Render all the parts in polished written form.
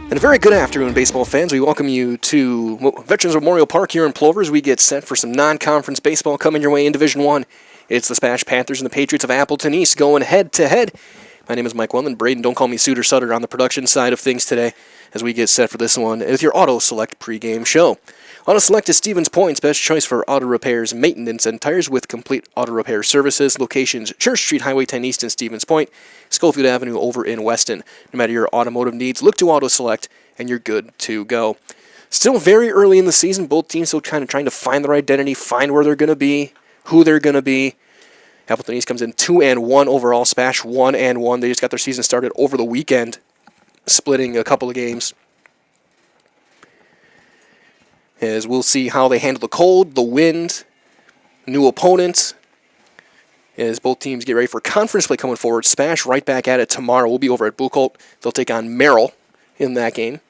And a very good afternoon, baseball fans. We welcome you to Veterans Memorial Park here in Plover as we get set for some non-conference baseball coming your way in Division 1. It's the SPASH Panthers and the Patriots of Appleton East going head-to-head. My name is Mike Wellman. Braden, don't call me Suter Sutter on the production side of things today as we get set for this one with your Auto Select pregame show. Auto Select is Stevens Point's best choice for auto repairs, maintenance, and tires with complete auto repair services. Locations: Church Street, Highway 10 East in Stevens Point, Schofield Avenue over in Weston. No matter your automotive needs, look to Auto Select, and you're good to go. Still very early in the season. Both teams still kind of trying to find their identity, find where they're going to be, who they're going to be. Appleton East comes in 2-1 overall. SPASH 1-1. They just got their season started over the weekend, splitting a couple of games. As we'll see how they handle the cold, the wind, new opponents, as both teams get ready for conference play coming forward. SPASH right back at it tomorrow. We'll be over at Buchholz. They'll take on Merrill in that game.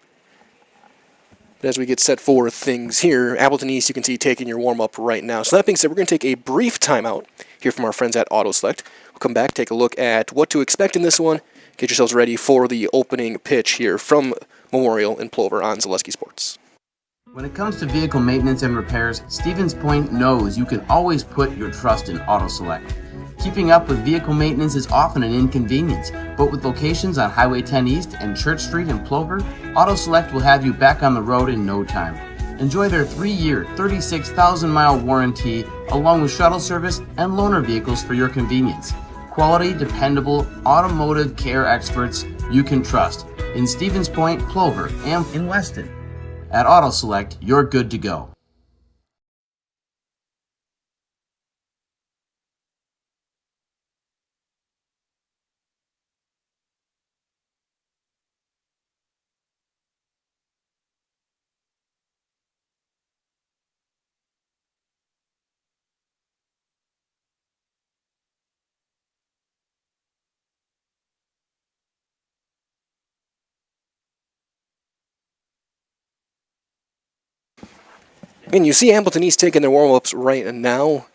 But as we get set for things here, Appleton East, you can see taking your warm-up right now. So that being said, we're going to take a brief timeout here from our friends at Auto Select. We'll come back, take a look at what to expect in this one. Get yourselves ready for the opening pitch here from Memorial in Plover on Zaleski Sports. When it comes to vehicle maintenance and repairs, Stevens Point knows you can always put your trust in Auto Select. Keeping up with vehicle maintenance is often an inconvenience, but with locations on Highway 10 East and Church Street in Plover, Auto Select will have you back on the road in no time. Enjoy their 3-year, 36,000-mile warranty, along with shuttle service and loaner vehicles for your convenience. Quality, dependable, automotive care experts you can trust in Stevens Point, Plover, and in Weston. At Auto Select, you're good to go. And you see Appleton East taking their warm-ups right now.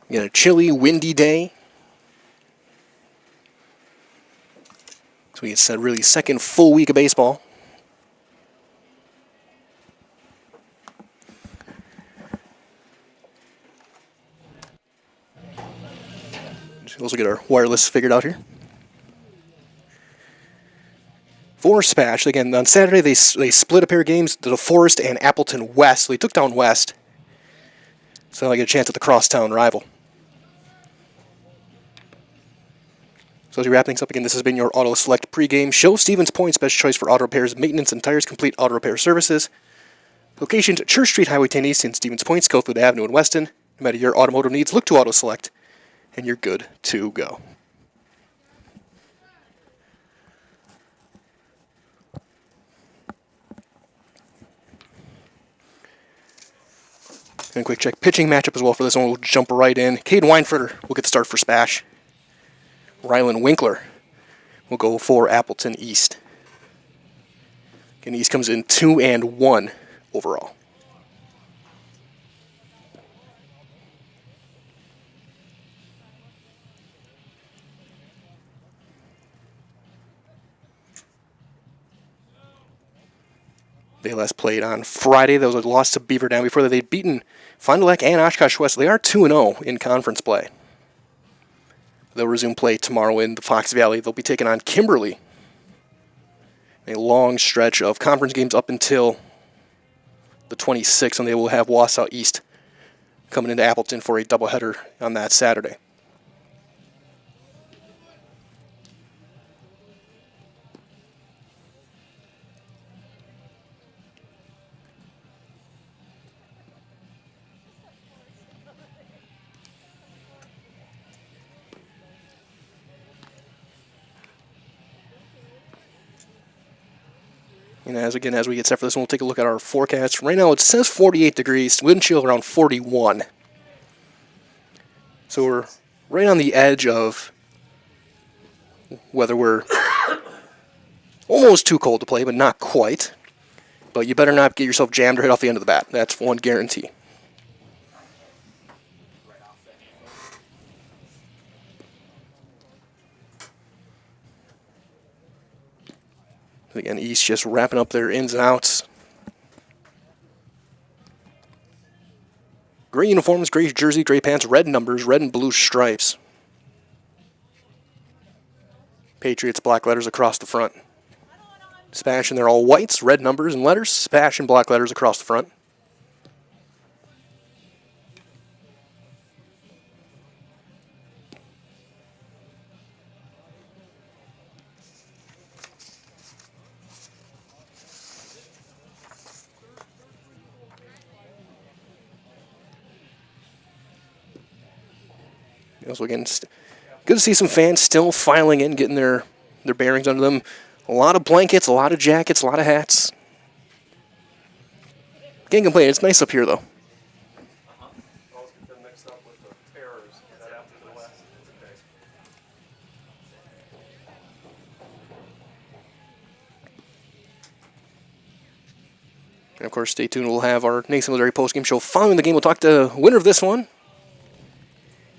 You got a chilly, windy day. So we get set really second full week of baseball. Let's also get our wireless figured out here. For SPASH, again, on Saturday they split a pair of games to the Forest and Appleton West. So they took down West. So they get a chance at the crosstown rival. So as we wrap things up again, this has been your Auto Select pregame show. Stevens Point's best choice for auto repairs, maintenance, and tires, complete auto repair services. Locations: Church Street, Highway 10 East in Stevens Point, Schofield Avenue in Weston. No matter your automotive needs, look to Auto Select, and you're good to go. And a quick check pitching matchup as well for this one. We'll jump right in. Cade Weinfurter will get the start for SPASH. Rylan Winkler will go for Appleton East. Again, East comes in 2-1 overall. They last played on Friday. That was a loss to Beaver Dam. Before that, they'd beaten Fond du Lac and Oshkosh West. They are 2-0 in conference play. They'll resume play tomorrow in the Fox Valley. They'll be taking on Kimberly. A long stretch of conference games up until the 26th, and they will have Wausau East coming into Appleton for a doubleheader on that Saturday. And as we get set for this one, we'll take a look at our forecast. Right now it says 48 degrees, wind chill around 41. So we're right on the edge of whether we're almost too cold to play, but not quite. But you better not get yourself jammed or hit off the end of the bat. That's one guarantee. Again, East just wrapping up their ins and outs. Gray uniforms, gray jersey, gray pants, red numbers, red and blue stripes. Patriots black letters across the front. SPASH, and they're all whites, red numbers and letters. SPASH and black letters across the front. Also, again, good to see some fans still filing in, getting their bearings under them. A lot of blankets, a lot of jackets, a lot of hats. Can't complain. It's nice up here, though. And of course, stay tuned. We'll have our Nason Military postgame show following the game. We'll talk to the winner of this one.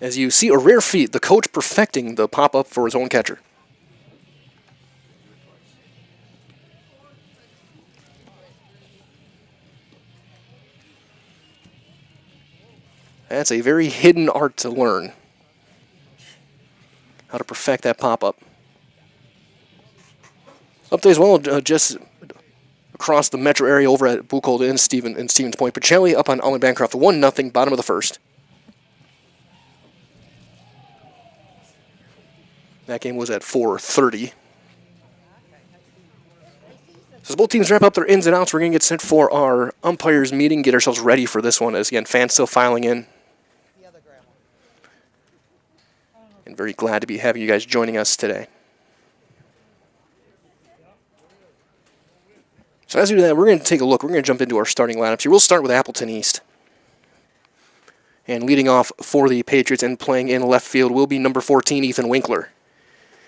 As you see a rare feat, the coach perfecting the pop-up for his own catcher. That's a very hidden art to learn. How to perfect that pop-up. Up there as well, just across the metro area over at Buchholz and Stevens Point. Pacelli up on Allen Bancroft, 1-0, bottom of the first. That game was at 4:30. So as both teams wrap up their ins and outs, we're going to get set for our umpires meeting, get ourselves ready for this one, as again, fans still filing in. And very glad to be having you guys joining us today. So as we do that, we're going to take a look. We're going to jump into our starting lineups here. We'll start with Appleton East. And leading off for the Patriots and playing in left field will be number 14, Ethan Winkler.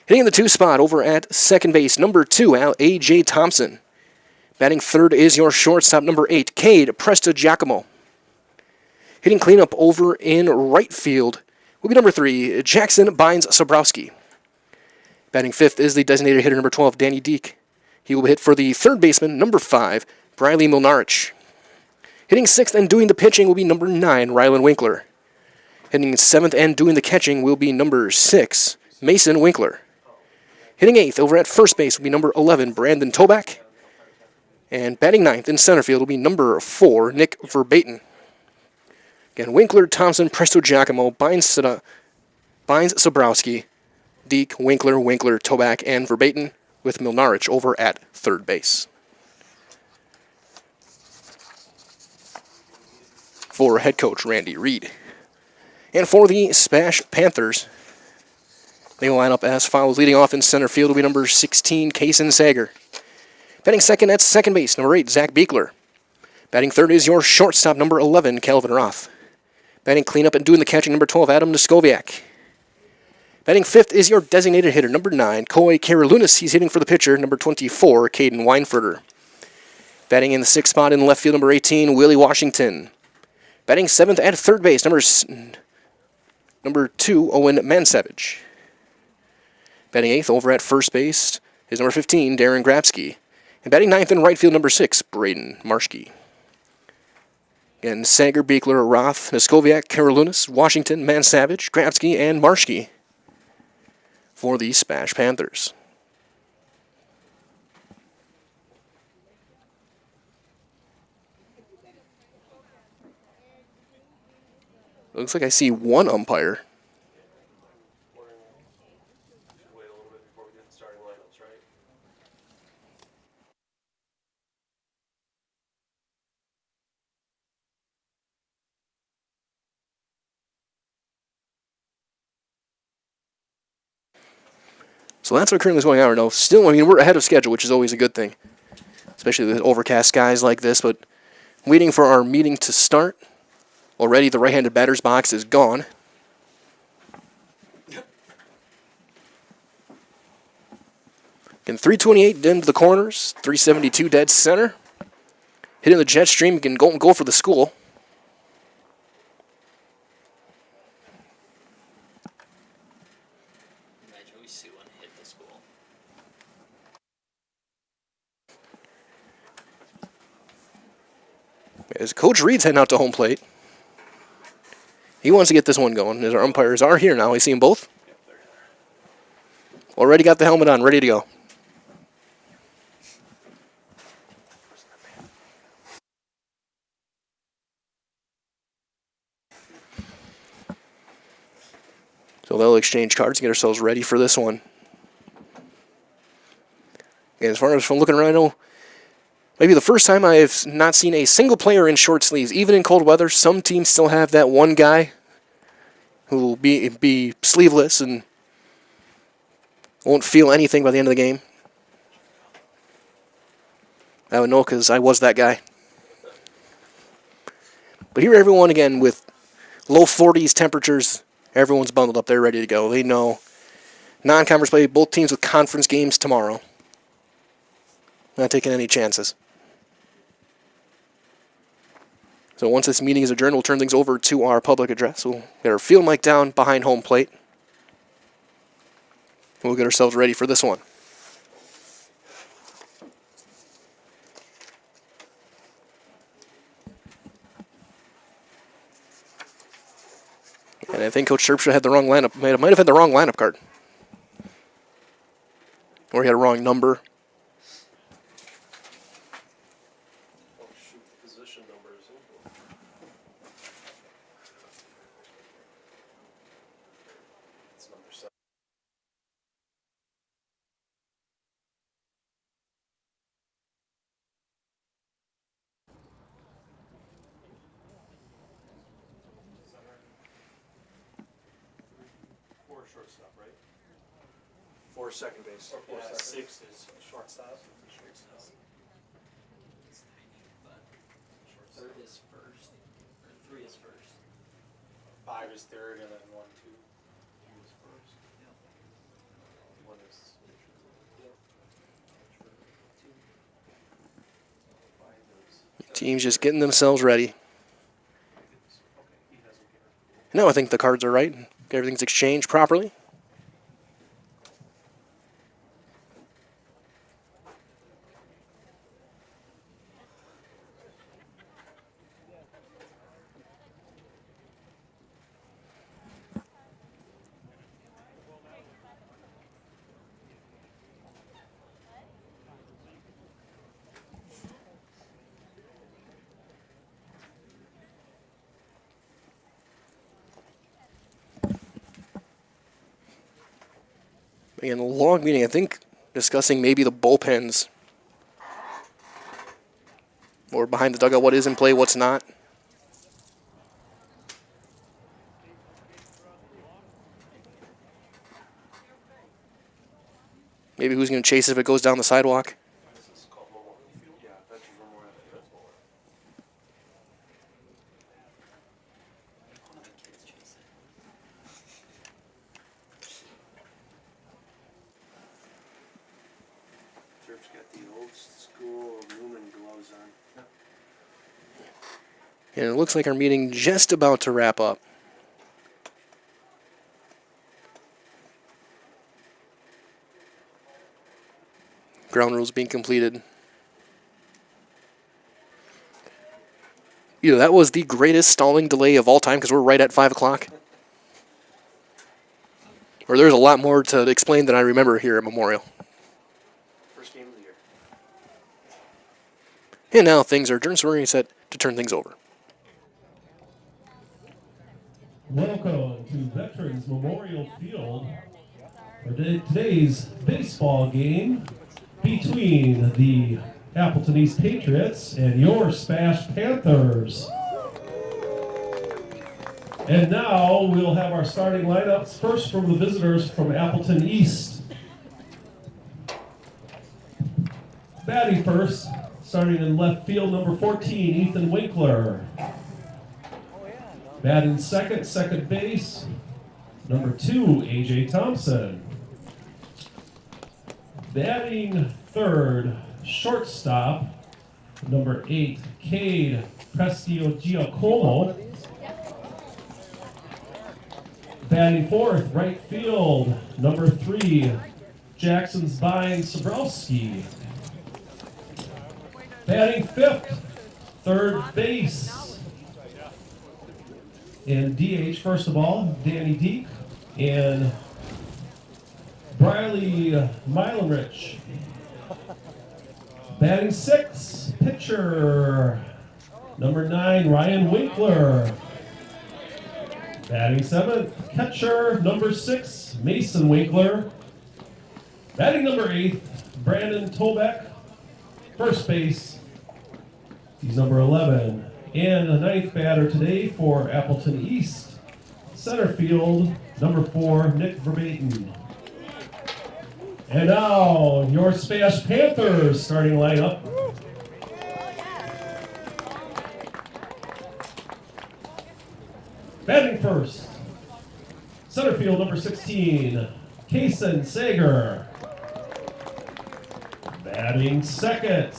Hitting in the 2 spot over at second base, number 2, A.J. Thompson. Batting third is your shortstop, number 8, Cade Prestigiacomo. Hitting cleanup over in right field will be number 3, Jackson Bynes-Sobrowski. Batting fifth is the designated hitter, number 12, Danny Deek. He will hit for the third baseman, number 5, Briley Milnarich. Hitting sixth and doing the pitching will be number 9, Rylan Winkler. Hitting seventh and doing the catching will be number 6, Mason Winkler. Hitting eighth over at first base will be number 11, Brandon Toback. And batting ninth in center field will be number 4, Nick Verbaten. Again, Winkler, Thompson, Prestigiacomo, Bynes-Sobrowski, Deek, Winkler, Toback, and Verbaten, with Milnarich over at third base. For head coach Randy Reed. And for the SPASH Panthers, they will line up as follows. Leading off in center field will be number 16, Kaysen Sager. Batting second at second base, number 8, Zach Beekler. Batting third is your shortstop, number 11, Calvin Roth. Batting cleanup and doing the catching, number 12, Adam Neskoviak. Batting fifth is your designated hitter, number 9, Koi Karalunas. He's hitting for the pitcher, number 24, Caden Weinfurter. Batting in the 6th spot in left field, number 18, Willie Washington. Batting 7th at third base, number 2, Owen Mansavage. Batting 8th over at first base is number 15, Darren Grabsky. And batting 9th in right field, number 6, Braden Marshke. Again, Sager, Beekler, Roth, Neskoviak, Karalunas, Washington, Mansavage, Grabsky, and Marshke for the SPASH Panthers. Looks like I see one umpire. So that's what currently is going on right now. Still, I mean, we're ahead of schedule, which is always a good thing, especially with overcast skies like this. But waiting for our meeting to start. Already the right-handed batter's box is gone. Again, 328 into the corners, 372 dead center. Hitting the jet stream, you can go for the school. As Coach Reed's heading out to home plate. He wants to get this one going, as our umpires are here now. We see them both. Already got the helmet on, ready to go. So they'll exchange cards and get ourselves ready for this one. And as far as from looking around, I know maybe the first time I have not seen a single player in short sleeves. Even in cold weather, some teams still have that one guy who will be sleeveless and won't feel anything by the end of the game. I would know because I was that guy. But here everyone again with low 40s temperatures. Everyone's bundled up. They're ready to go. They know non-conference play, both teams with conference games tomorrow. Not taking any chances. So once this meeting is adjourned, we'll turn things over to our public address. We'll get our field mic down behind home plate. We'll get ourselves ready for this one. And I think Coach Sherpsha had the wrong lineup. Might have had the wrong lineup card. Or he had a wrong number. Position numbers. It's number 7. Four shortstop, right? 4 second base. Or 6 is shortstop. Third is first, or 3 is first. 5 is third, and then 1, 2. 2 is first. Yep. 1 is. Yep. 2. Teams just getting themselves ready. Okay, he doesn't care. No, I think the cards are right. Everything's exchanged properly. Again, a long meeting, I think, discussing maybe the bullpens. Or behind the dugout, what is in play, what's not. Maybe who's going to chase it if it goes down the sidewalk. This is called Memorial Field. Yeah, Veterans Memorial Field. One of the kids chase it. Church got the old school aluminum gloves on. And it looks like our meeting just about to wrap up. Ground rules being completed. You know, that was the greatest stalling delay of all time because we're right at 5 o'clock. Or there's a lot more to explain than I remember here at Memorial. First game of the year. And now things are adjourned, so we're going to set to turn things over. Welcome to Veterans Memorial Field for today's baseball game between the Appleton East Patriots and your SPASH Panthers. And now we'll have our starting lineups. First from the visitors from Appleton East. Batting first, starting in left field, number 14, Ethan Winkler. Batting second, second base, number 2, A.J. Thompson. Batting third, shortstop, number 8, Cade Prestio-Giacomo. Batting fourth, right field, number 3, Jackson's Vine Sobrowski. Batting fifth, Third base. And DH, first of all, Danny Deek and Briley Milenrich. Batting six, pitcher, number 9, Ryan Winkler. Batting seventh, catcher, number 6, Mason Winkler. Batting number 8, Brandon Tobeck. First base, he's number 11. And the ninth batter today for Appleton East, center field, number 4, Nick Verbatim. And now, your SPASH Panthers starting lineup. Batting first, center field, number 16, Kason Sager. Batting second,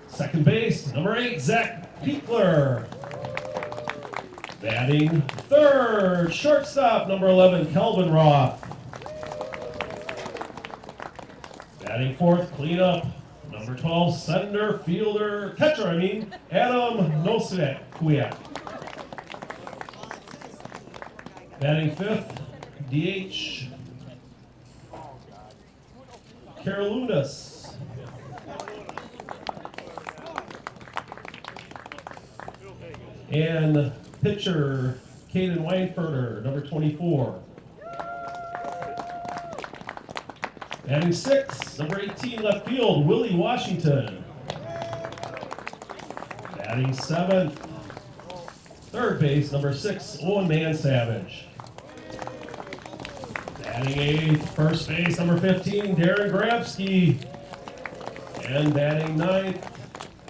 second base, number 8, Zach Piekler. Batting third, shortstop, number 11, Calvin Roth. Batting fourth, cleanup, number 12, center fielder, catcher, Adam Noswiak. Batting fifth, DH, Karolounis. And pitcher, Caden Weinferter, number 24. Batting sixth, number 18, left field, Willie Washington. Batting seventh, third base, number 6, Owen Mansavage. Batting eighth, first base, number 15, Darren Grabsky. And batting ninth,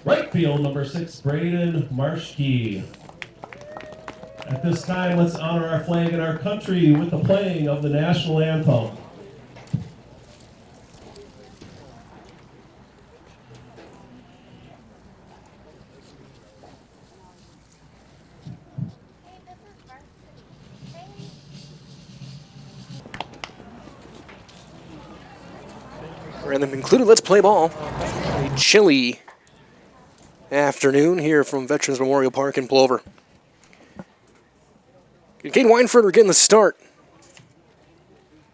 right field, number 6, Braden Marshke. At this time, let's honor our flag and our country with the playing of the national anthem. Random included, let's play ball. A chilly afternoon here from Veterans Memorial Park in Plover. Caden Weinferter getting the start.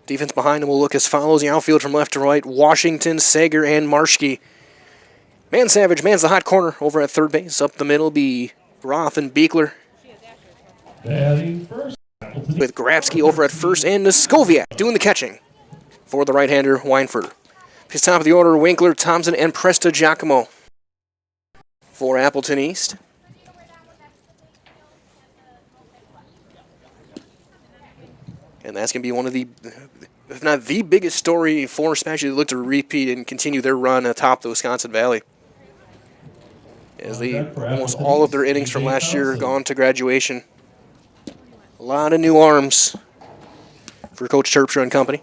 Defense behind him will look as follows. The outfield from left to right, Washington, Sager, and Marshke. Mansavage mans the hot corner over at third base. Up the middle be Roth and Beekler. Batting first, With Grabsky over at first and Noskoviak doing the catching for the right-hander Weinferter. His top of the order, Winkler, Thompson, and Presta Giacomo for Appleton East. And that's going to be one of the, if not the biggest story for SPASH. They look to repeat and continue their run atop the Wisconsin Valley. As almost all of their innings from last year gone to graduation. A lot of new arms for Coach Terpstra and company.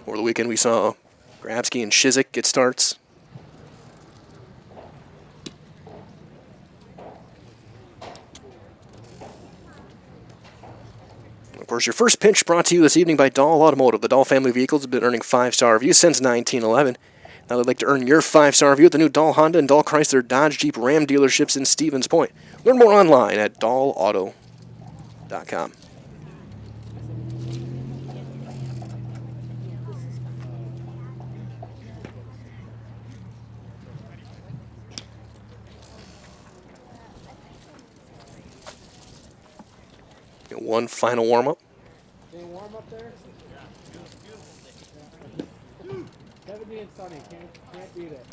Over the weekend, we saw Grabsky and Shizik get starts. Of course, your first pitch brought to you this evening by Dahl Automotive. The Dahl family of vehicles have been earning 5-star reviews since 1911. Now they'd like to earn your 5-star review at the new Dahl Honda and Dahl Chrysler Dodge Jeep Ram dealerships in Stevens Point. Learn more online at dahlauto.com. One final warm-up. Any warm up there? 70 and sunny, can't beat it.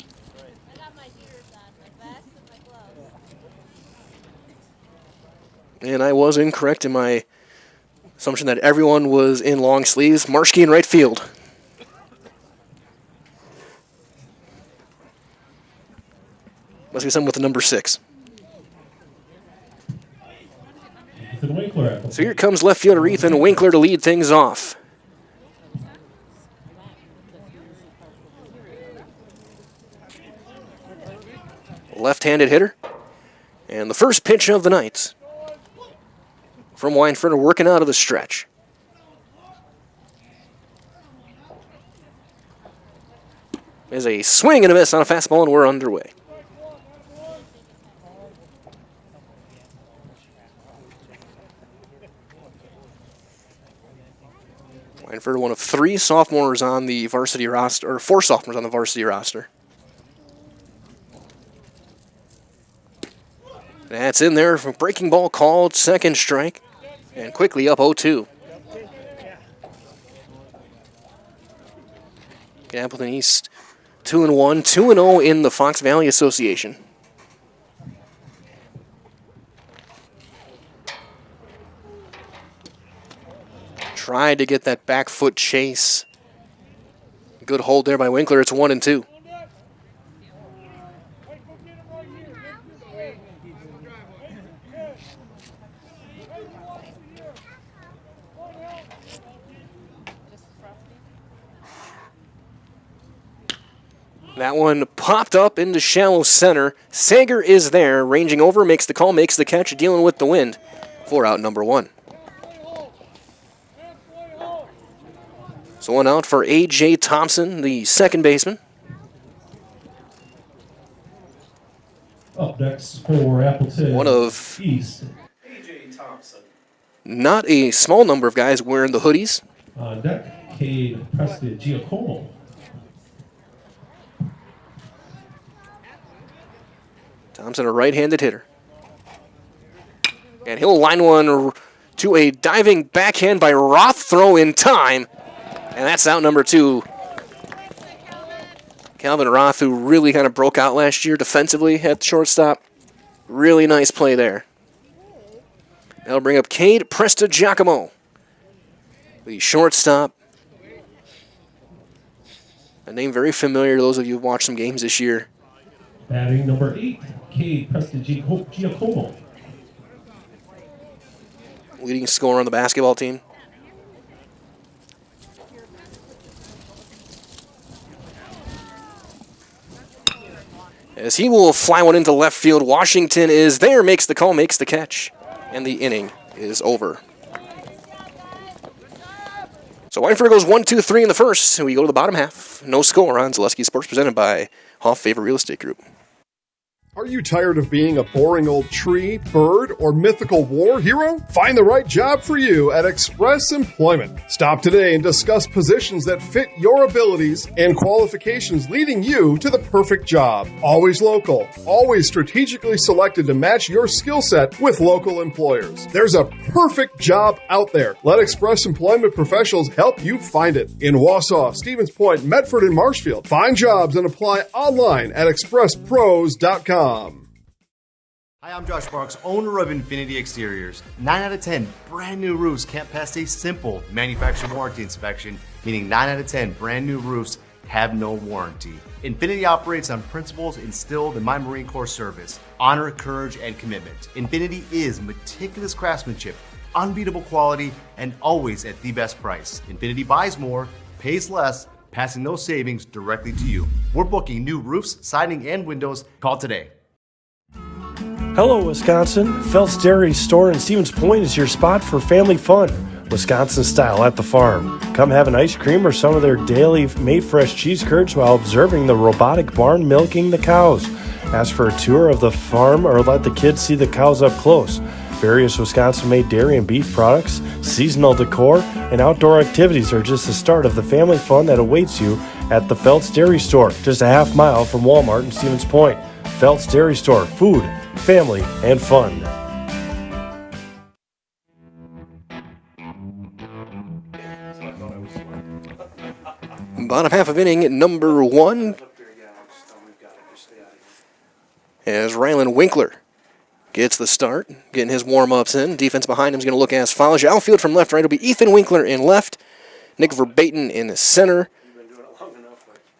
I got my heaters on, my vest and my gloves. And I was incorrect in my assumption that everyone was in long sleeves. Marshke in right field. Must be someone with the number 6. So here comes left fielder Ethan Winkler to lead things off. Left-handed hitter. And the first pitch of the night from Weinferter working out of the stretch. There's a swing and a miss on a fastball, and we're underway. Weinford, one of 3 sophomores on the varsity roster, or 4 sophomores on the varsity roster. That's in there for breaking ball called, second strike, and quickly up 0-2. Appleton East 2-1, 2-0 in the Fox Valley Association. Tried to get that back foot chase. Good hold there by Winkler. It's 1-2. That one popped up into shallow center. Sager is there, ranging over, makes the call, makes the catch, dealing with the wind for out number 1. So 1 out for A.J. Thompson, the second baseman. Up next for Appleton One of East. A.J. Thompson. not a small number of guys wearing the hoodies. On deck, Cade Giacomo. Thompson, a right-handed hitter. And he'll line one to a diving backhand by Roth, throw in time. And that's out number 2. Calvin Roth, who really kind of broke out last year defensively at the shortstop. Really nice play there. That'll bring up Cade Giacomo, the shortstop. A name very familiar to those of you who watched some games this year. Batting number 8, Cade Giacomo. Leading scorer on the basketball team. As he will fly one into left field. Washington is there, makes the call, makes the catch. And the inning is over. So Weinford goes 1-2-3 in the first. We go to the bottom half. No score on Zaleski Sports, presented by Hoff Favor Real Estate Group. Are you tired of being a boring old tree, bird, or mythical war hero? Find the right job for you at Express Employment. Stop today and discuss positions that fit your abilities and qualifications, leading you to the perfect job. Always local, always strategically selected to match your skill set with local employers. There's a perfect job out there. Let Express Employment professionals help you find it. In Wausau, Stevens Point, Medford, and Marshfield. Find jobs and apply online at expresspros.com. Hi, I'm Josh Marks, owner of Infinity Exteriors. 9 out of 10 brand new roofs can't pass a simple manufacturer warranty inspection, meaning 9 out of 10 brand new roofs have no warranty. Infinity operates on principles instilled in my Marine Corps service: honor, courage, and commitment. Infinity is meticulous craftsmanship, unbeatable quality, and always at the best price. Infinity buys more, pays less, passing those savings directly to you. We're booking new roofs, siding, and windows. Call today. Hello, Wisconsin. Phelps Dairy Store in Stevens Point is your spot for family fun, Wisconsin style at the farm. Come have an ice cream or some of their daily made fresh cheese curds while observing the robotic barn milking the cows. Ask for a tour of the farm or let the kids see the cows up close. Various Wisconsin-made dairy and beef products, seasonal decor, and outdoor activities are just the start of the family fun that awaits you at the Phelps Dairy Store, just a half mile from Walmart in Stevens Point. Phelps Dairy Store, food, family, and fun. Bottom half of inning number 1. As Rylan Winkler gets the start, getting his warm-ups in. Defense behind him is going to look as follows. Your outfield from left to right will be Ethan Winkler in left, Nick Verbaten in the center,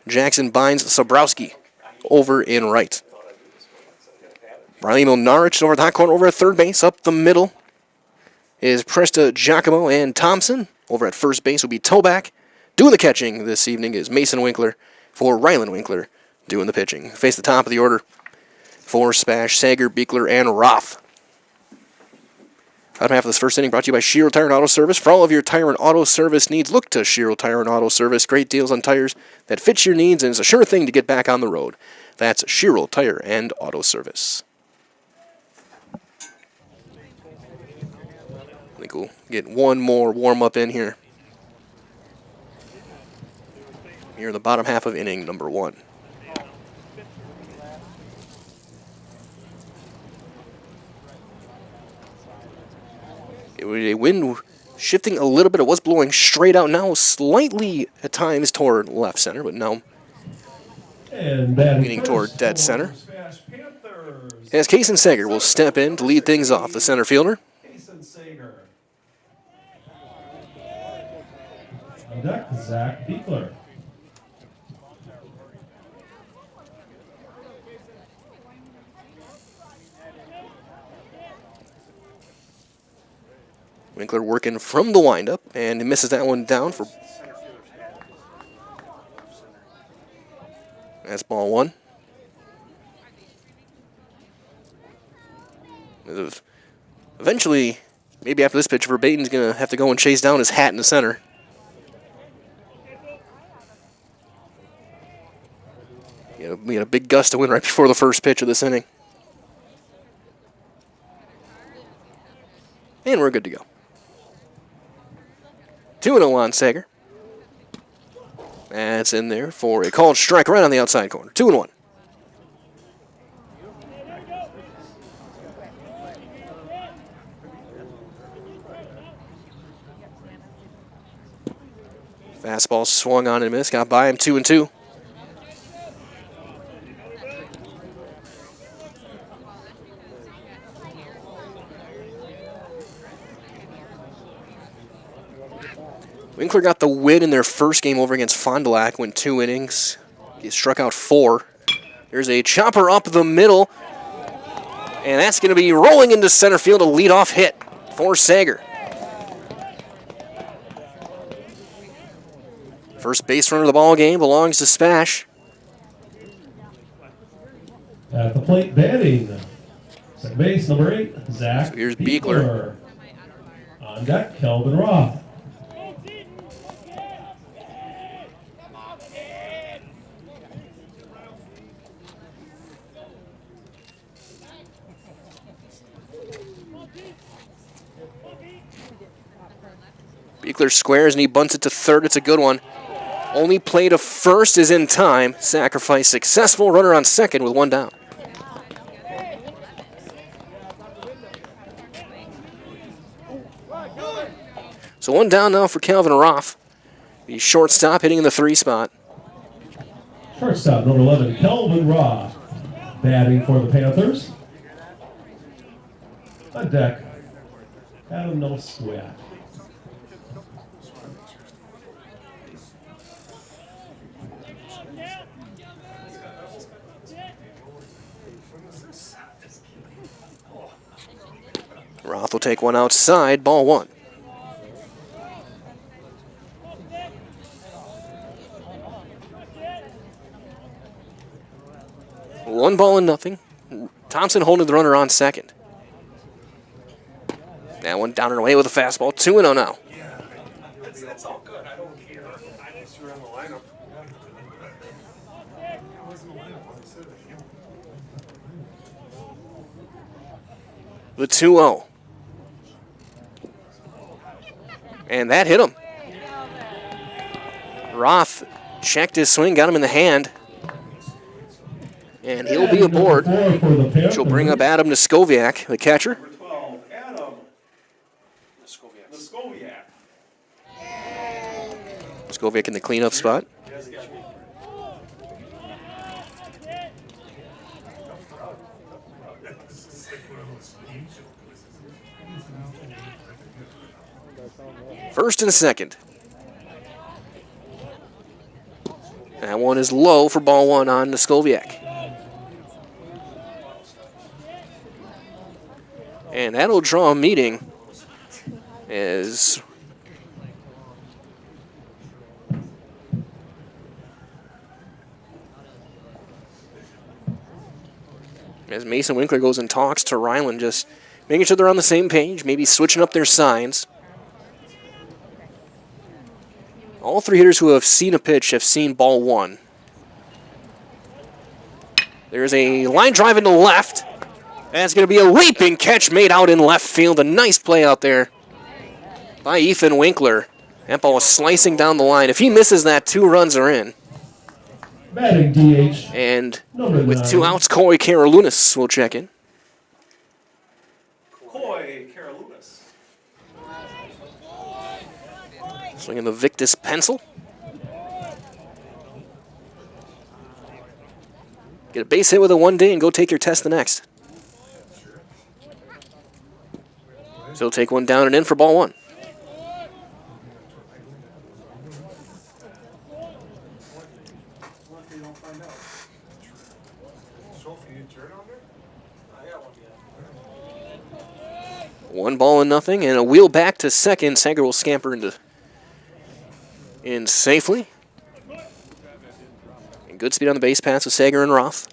Jackson Bynes Sobrowski over in right. Riley Milnarich over the hot corner over at third base. Up the middle is Presta Giacomo, and Thompson. Over at first base will be Toback. Doing the catching this evening is Mason Winkler for Rylan Winkler doing the pitching. Face the top of the order for Spash, Sager, Beekler, and Roth. Bottom half of this first inning brought to you by Shiro Tire and Auto Service. For all of your tire and auto service needs, look to Shiro Tire and Auto Service. Great deals on tires that fit your needs and is a sure thing to get back on the road. That's Shiro Tire and Auto Service. I think we'll get one more warm-up in here. Here in the bottom half of inning number 1. It was a wind shifting a little bit. It was blowing straight out now, slightly at times toward left center, but now leaning toward dead center. As Kason Sager will step in to lead things off, the center fielder. On deck, Zach Beekler. Winkler working from the windup, and he misses that one down for. That's ball 1. Eventually, maybe after this pitch, Verbaten's going to have to go and chase down his hat in the center. We had a big gust of wind right before the first pitch of this inning. And we're good to go. 2-0 on Sager. That's in there for a called strike right on the outside corner. 2-1. Fastball swung on and missed. Got by him 2-2. Winkler got the win in their first game over against Fond du Lac, went 2 innings. He struck out 4. There's a chopper up the middle, and that's going to be rolling into center field, a leadoff hit for Sager. First base runner of the ball game belongs to Spash. At the plate, batting. Second base, number 8, Zach. So here's Beekler. On deck, Kelvin Roth. Beekler squares and he bunts it to third. It's a good one. Only play to first is in time. Sacrifice successful. Runner on second with 1 down. So 1 down now for Calvin Roth. The shortstop hitting in the 3 spot. Shortstop, number 11, Kelvin Roth. Batting for the Panthers. On deck, Adam Noswiak. Roth will take one outside, ball 1. One ball and nothing. Thompson holding the runner on second. That one down and away with a fastball. 2-0 now. Yeah, that's all good. I don't care. I just ran the lineup. The 2-0. And that hit him. Roth checked his swing, got him in the hand. And he'll be aboard, which will bring up Adam Noskowiak, the catcher. Number 12, Adam Noskowiak. Noskowiak in the cleanup spot. First and second. That one is low for ball 1 on Noskowiak. And that'll draw a meeting as Mason Winkler goes and talks to Ryland, just making sure they're on the same page, maybe switching up their signs. All three hitters who have seen a pitch have seen ball one. There's a line drive into left. That's going to be a leaping catch made out in left field. A nice play out there by Ethan Winkler. That ball was slicing down the line. If he misses that, 2 runs are in. Batting DH. And Number with 9. 2 outs, Corey Karalunas will check in. Coy Karalunas. Swinging the Victus pencil. Get a base hit with it one day and go take your test the next. So he'll take one down and in for ball 1. One ball and nothing, and a wheel back to second. Sager will scamper in safely. And good speed on the base paths with Sager and Roth.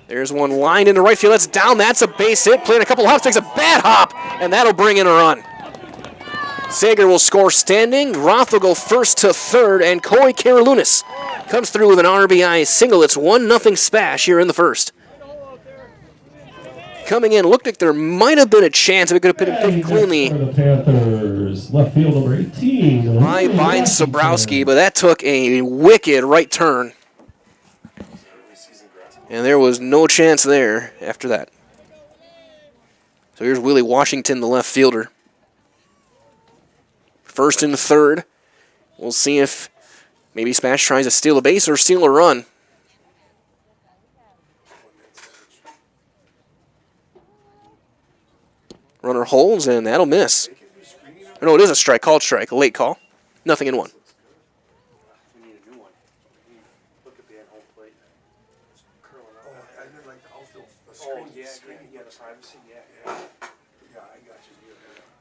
There's one line into right field. That's down. That's a base hit. Playing a couple hops, takes a bad hop, and that'll bring in a run. Sager will score standing. Roth will go first to third, and Coy Karalunas comes through with an RBI single. It's 1-0 SPASH here in the first. Coming in, looked like there might have been a chance if it could have been picked cleanly For the Panthers, left field number 18. by Vine Sobrowski, but that took a wicked right turn. And there was no chance there after that. So here's Willie Washington, the left fielder. First and third. We'll see if maybe SPASH tries to steal a base or steal a run. Runner holds, and that'll miss. Or no, it is a strike. Called strike. A late call. 0-1.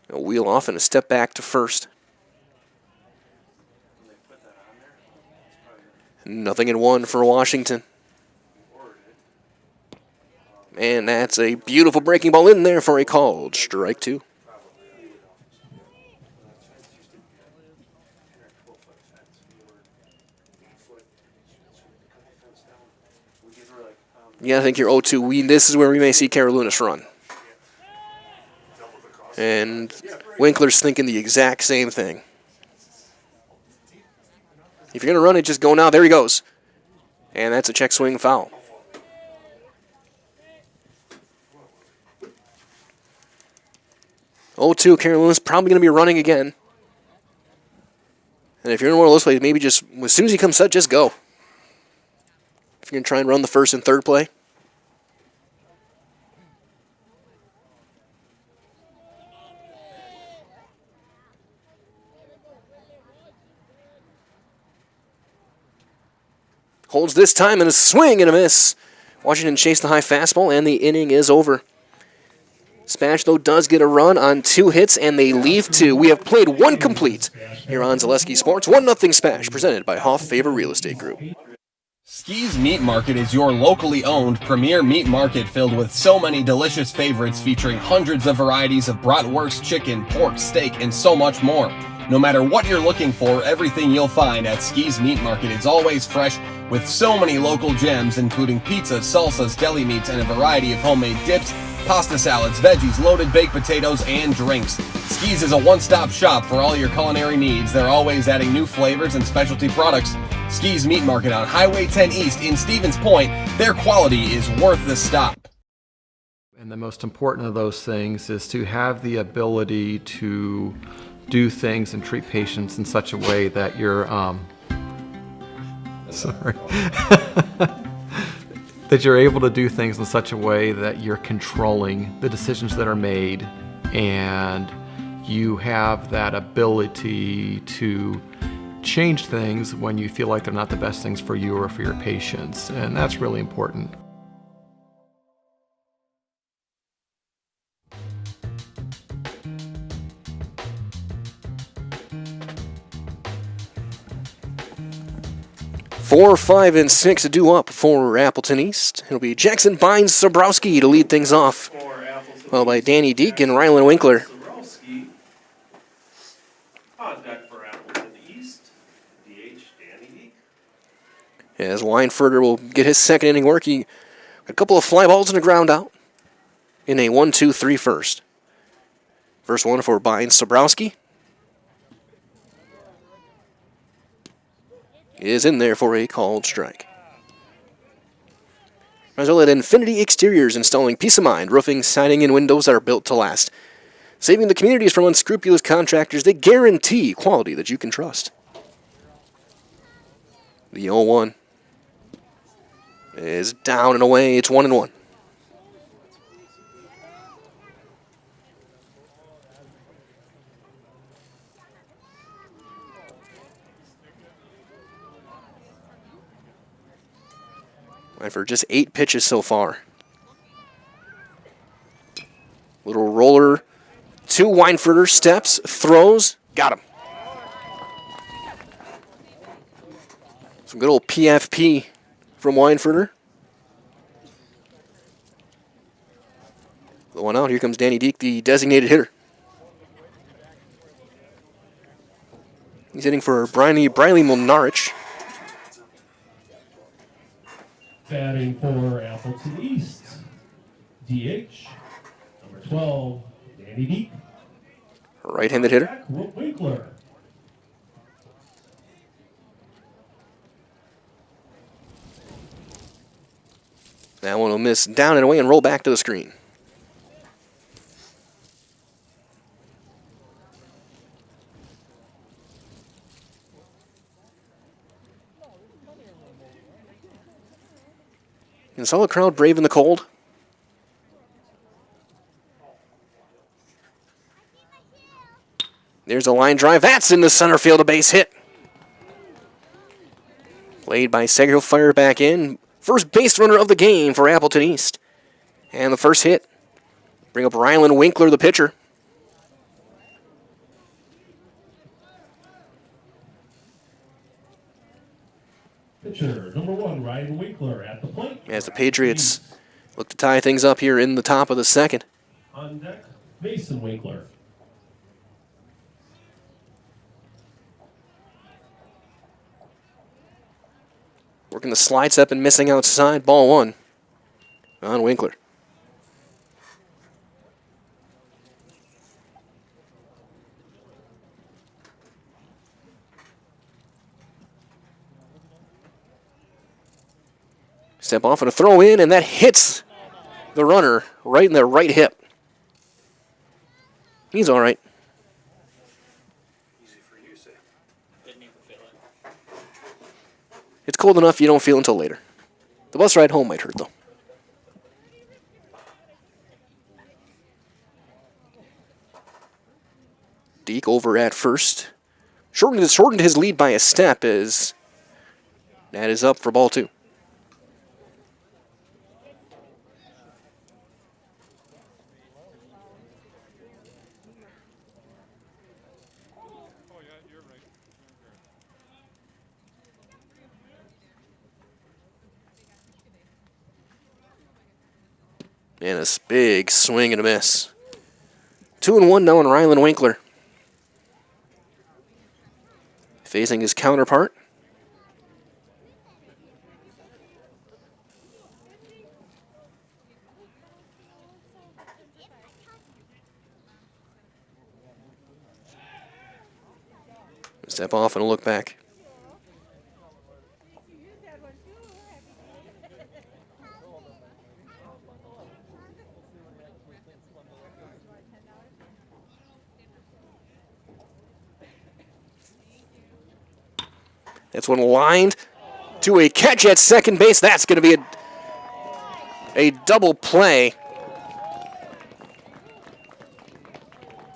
A wheel off and a step back to first. 0-1 for Washington. And that's a beautiful breaking ball in there for a called strike 2. Yeah, I think you're 0-2. This is where we may see Karalunas run. And Winkler's thinking the exact same thing. If you're going to run it, just go now. There he goes. And that's a check swing foul. 0-2, Karalunas probably going to be running again. And if you're in one of those plays, maybe just, as soon as he comes set, just go. If you're going to try and run the first and third play. Holds this time and a swing and a miss. Washington chased the high fastball and the inning is over. SPASH, though, does get a run on 2 hits, and they leave 2. We have played 1 complete here on Zaleski Sports. 1-0 SPASH, presented by Hoff Favor Real Estate Group. Ski's Meat Market is your locally owned premier meat market filled with so many delicious favorites featuring hundreds of varieties of bratwurst, chicken, pork, steak, and so much more. No matter what you're looking for, everything you'll find at Ski's Meat Market is always fresh with so many local gems including pizzas, salsas, deli meats, and a variety of homemade dips, pasta salads, veggies, loaded baked potatoes, and drinks. Ski's is a one-stop shop for all your culinary needs. They're always adding new flavors and specialty products. Ski's Meat Market on Highway 10 East in Stevens Point. Their quality is worth the stop. And the most important of those things is to have the ability to do things and treat patients in such a way that you're that you're able to do things in such a way that you're controlling the decisions that are made, and you have that ability to change things when you feel like they're not the best things for you or for your patients, and that's really important. 4, 5, and 6 to do up for Appleton East. It'll be Jackson Bynes Sobrowski to lead things off, followed by Danny Deek and Rylan Winkler. Sobrowski. On deck for Appleton East, DH Danny Deek. As Weinfurter will get his second inning work, he a couple of fly balls and a ground out in a 1-2-3 first. First one for Bynes Sobrowski. Is in there for a called strike. As at Infinity Exteriors, installing peace of mind, roofing, siding, and windows that are built to last. Saving the communities from unscrupulous contractors that guarantee quality that you can trust. The 0-1 is down and away. It's 1-1. For just 8 pitches so far. Little roller to Weinfurter, steps, throws, got him. Some good old PFP from Weinfurter. The one out, here comes Danny Deek, the designated hitter. He's hitting for Briley Milnarich. Batting for Appleton East, DH, number 12, Danny Deek. Right-handed hitter. Winkler. That one will miss down and away and roll back to the screen. And saw the crowd brave in the cold. There's a line drive. That's in the center field, a base hit. Played by Seger, fire back in. First base runner of the game for Appleton East. And the first hit. Bring up Rylan Winkler, the pitcher. Pitcher, number 1, Ryan Winkler at the plate. As the Patriots look to tie things up here in the top of the second. On deck, Mason Winkler. Working the slide step and missing outside. Ball 1 on Winkler. Step off and a throw in, and that hits the runner right in the right hip. He's all right. Easy for you, say. Didn't even feel it. It's cold enough you don't feel until later. The bus ride home might hurt, though. Deek over at first. Shortened his lead by a step as that is up for ball 2. And a big swing and a miss. 2-1 now on Rylan Winkler. Facing his counterpart. Step off and a look back. That's one lined to a catch at second base. That's going to be a double play.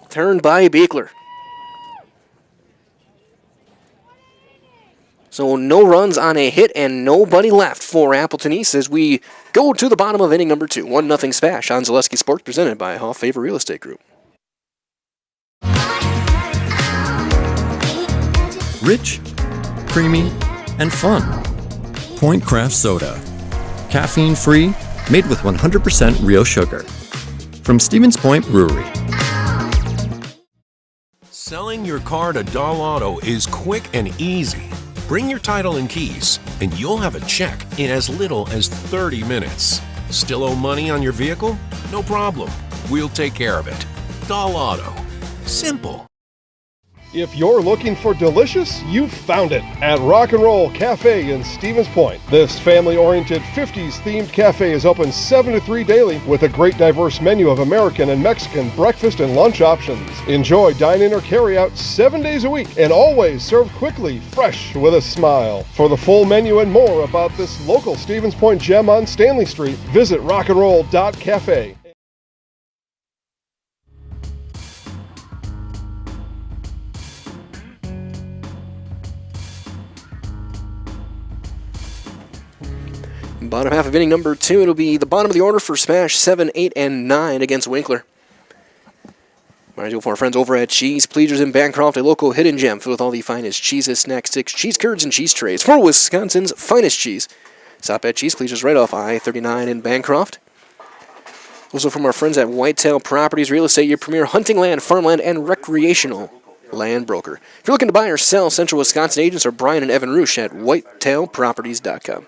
Turned by Beekler. So no runs on a hit and nobody left for Appleton East as we go to the bottom of inning number 2. 1-0 SPASH on Zaleski Sports, presented by Hoff Favor Real Estate Group. Rich, creamy, and fun. Point Craft Soda. Caffeine-free, made with 100% real sugar. From Stevens Point Brewery. Selling your car to Doll Auto is quick and easy. Bring your title and keys, and you'll have a check in as little as 30 minutes. Still owe money on your vehicle? No problem. We'll take care of it. Doll Auto. Simple. If you're looking for delicious, you've found it at Rock and Roll Cafe in Stevens Point. This family-oriented 50s-themed cafe is open 7 to 3 daily with a great diverse menu of American and Mexican breakfast and lunch options. Enjoy dine-in or carry-out 7 days a week and always served quickly, fresh, with a smile. For the full menu and more about this local Stevens Point gem on Stanley Street, visit rockandroll.cafe. Bottom half of inning number 2, it'll be the bottom of the order for Smash 7, 8, and 9 against Winkler. Mind you, for our friends over at Cheese Pleasers in Bancroft, a local hidden gem filled with all the finest cheeses, snack sticks, cheese curds, and cheese trays for Wisconsin's finest cheese. Stop at Cheese Pleasers right off I-39 in Bancroft. Also from our friends at Whitetail Properties Real Estate, your premier hunting land, farmland, and recreational land broker. If you're looking to buy or sell, Central Wisconsin agents are Brian and Evan Roosh at whitetailproperties.com.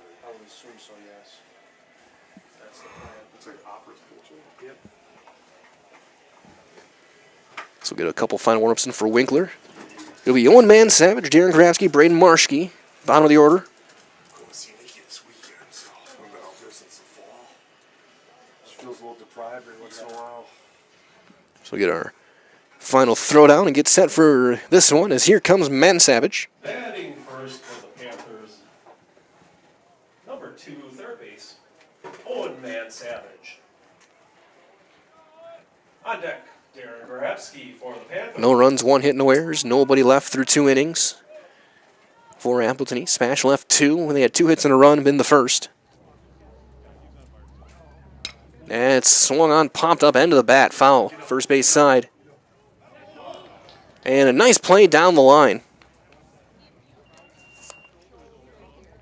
So we'll get a couple final warm-ups in for Winkler. It'll be Owen Man Savage, Darren Grafsky, Braden Marshke, bottom of the order. So we get our final throwdown and get set for this one as here comes Man Savage. Batting first for the Panthers. Number 2, third base, Owen Man Savage. On deck, Darren Grafsky for the Panthers. No runs, 1 hit, no errors. Nobody left through 2 innings for Appleton East. SPASH left 2 when they had 2 hits and a run in the first. And it's swung on, popped up, end of the bat, foul, first base side. And a nice play down the line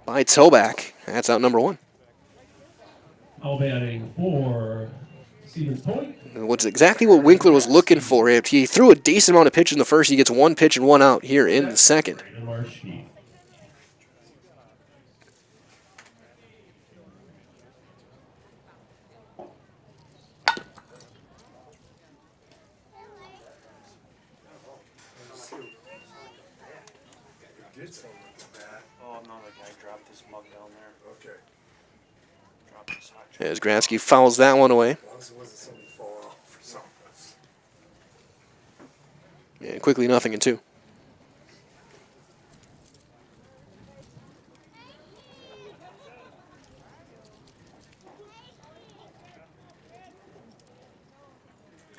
by Toback. That's out number 1. All batting for Stevens Point. What's exactly what Winkler was looking for. He threw a decent amount of pitches in the first. He gets 1 pitch and 1 out here in the second. Oh no, the guy dropped his mug down there. Okay. Dropped his hot As Grafsky fouls that one away. And quickly 0-2.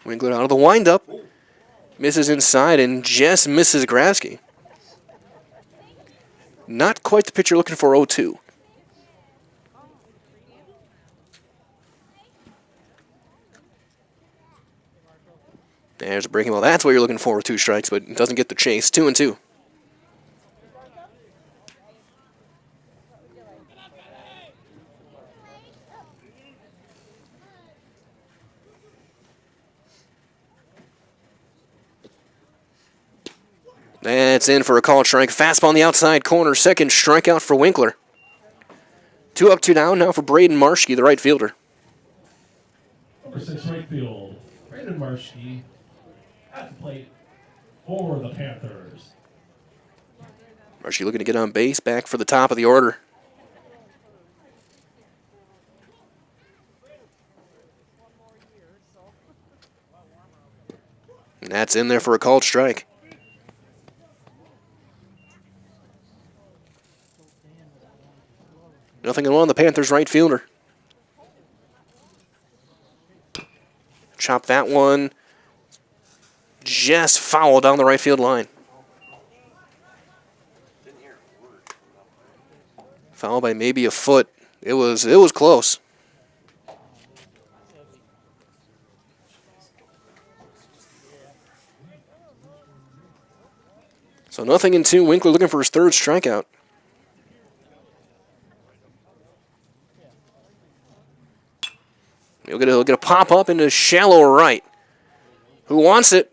Winkler out of the windup. Misses inside and just misses Grafsky. Not quite the pitch you're looking for, 0-2. There's a breaking ball. That's what you're looking for with 2 strikes, but it doesn't get the chase. 2-2. That's in for a called strike. Fastball on the outside corner. Second strikeout for Winkler. 2 up, 2 down now for Braden Marshke, the right fielder. Number 6 right field, Braden Marshke at the plate for the Panthers. Marshke looking to get on base, back for the top of the order. And that's in there for a called strike. Nothing in one on the Panthers' right fielder. Chop that one. Just foul down the right field line. Foul by maybe a foot. It was close. So 0-2. Winkler looking for his 3rd strikeout. He'll get a pop up into shallow right. Who wants it?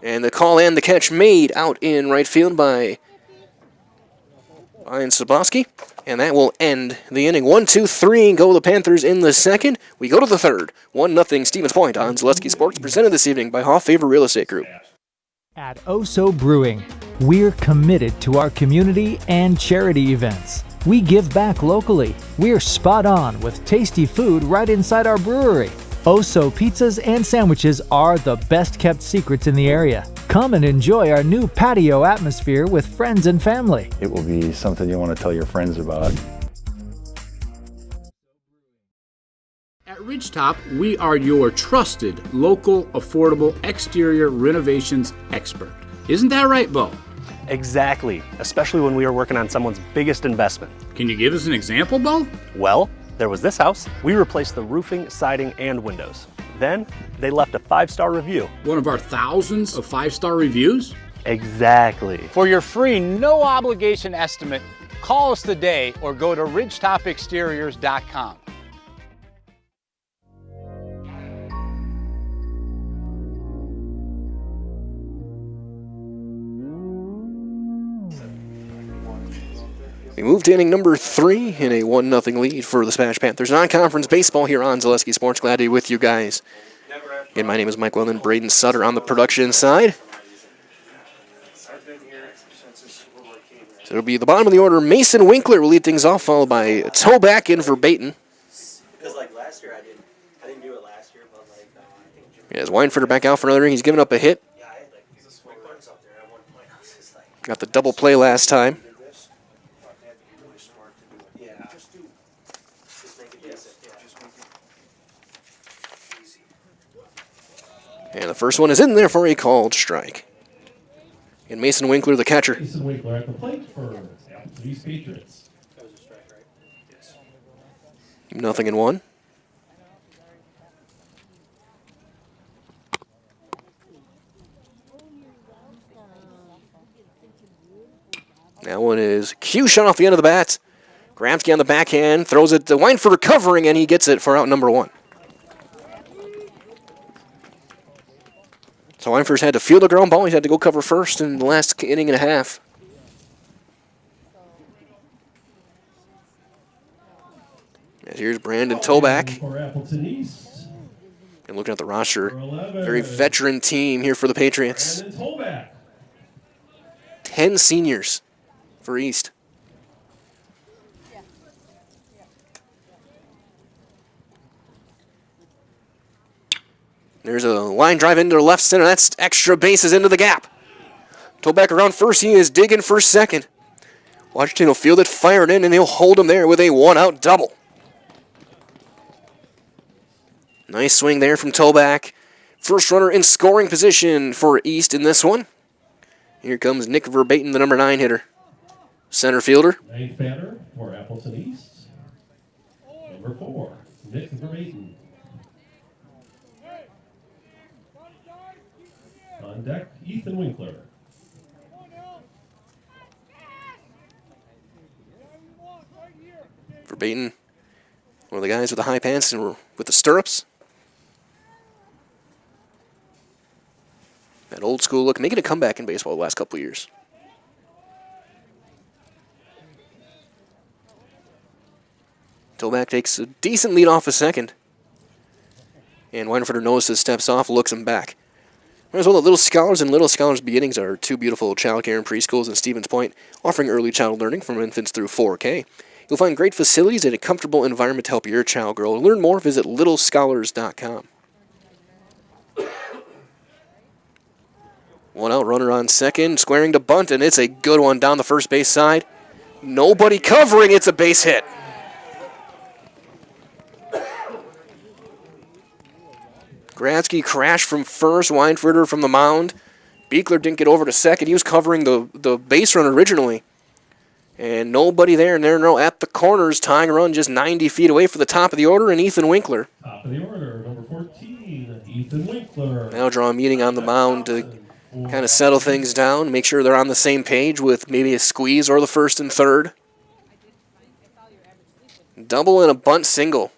And the call and the catch made out in right field by Ryan Soboski. And that will end the inning. 1-2-3, go the Panthers in the second. We go to the third. 1-0 Stevens Point on Zaleski Sports, presented this evening by Hoff Favor Real Estate Group. At Oso Brewing, we're committed to our community and charity events. We give back locally. We're spot on with tasty food right inside our brewery. Oso pizzas and sandwiches are the best kept secrets in the area. Come and enjoy our new patio atmosphere with friends and family. It will be something you want to tell your friends about. At Ridgetop, we are your trusted, local, affordable exterior renovations expert. Isn't that right, Bo? Exactly, especially when we are working on someone's biggest investment. Can you give us an example, Bo? Well, there was this house. We replaced the roofing, siding, and windows. Then they left a 5-star review. One of our thousands of 5-star reviews? Exactly. For your free, no obligation estimate, call us today or go to ridgetopexteriors.com. We move to inning number 3 in a 1-0 lead for the SPASH Panthers. Non-conference baseball here on Zaleski Sports. Glad to be with you guys. Again, my name is Mike Wellen, Braden Sutter on the production side. So it'll be the bottom of the order. Mason Winkler will lead things off, followed by Toback in for Baton. Because like last year, I didn't do it last year, but like I think. Yeah, as Weinfurter back out for another inning, he's given up a hit. Yeah, I had like Winklers up there at one point. I was just like. Got the double play last time. Yeah, just make it decent. Yeah, just make it easy. And the first one is in there for a called strike. And Mason Winkler, the catcher. Mason Winkler at the plate for Appleton East Patriots. That was a strike, right? Yes. 0-1. That one is Q shot off the end of the bat. Gramsci on the backhand, throws it to Weinfurter covering, and he gets it for out number 1. So Weinfurter's had to field a ground ball. He's had to go cover first in the last inning and a half. And here's Brandon Toback. For Appleton East. And looking at the roster, very veteran team here for the Patriots. Brandon Toback. 10 seniors for East. There's a line drive into left center. That's extra bases into the gap. Toback around first. He is digging for second. Washington will field it, fire it in, and he'll hold him there with a 1-out double. Nice swing there from Toback. First runner in scoring position for East in this one. Here comes Nick Verbatim, the number 9 hitter. Center fielder. 9th batter for Appleton East. Number 4, Nick Verbatim. On deck, Ethan Winkler. Verbatim, one of the guys with the high pants and with the stirrups. That old school look, making a comeback in baseball the last couple of years. Toback takes a decent lead off a second. And Weinfurter notices, steps off, looks him back. As well, the Little Scholars and Little Scholars Beginnings are 2 beautiful child care and preschools in Stevens Point, offering early child learning from infants through 4K. You'll find great facilities and a comfortable environment to help your child grow. To learn more, visit littlescholars.com. 1-out runner on second, squaring to bunt, and it's a good one down the first base side. Nobody covering, it's a base hit. Gradsky crashed from first, Weinfurter from the mound. Beekler didn't get over to second. He was covering the base run originally. And nobody there, and they're at the corners, tying a run just 90 feet away for the top of the order, and Ethan Winkler. Top of the order, number 14, Ethan Winkler. Now draw a meeting on the mound to kind of settle things down, make sure they're on the same page with maybe a squeeze or the first and third. Double and a bunt single.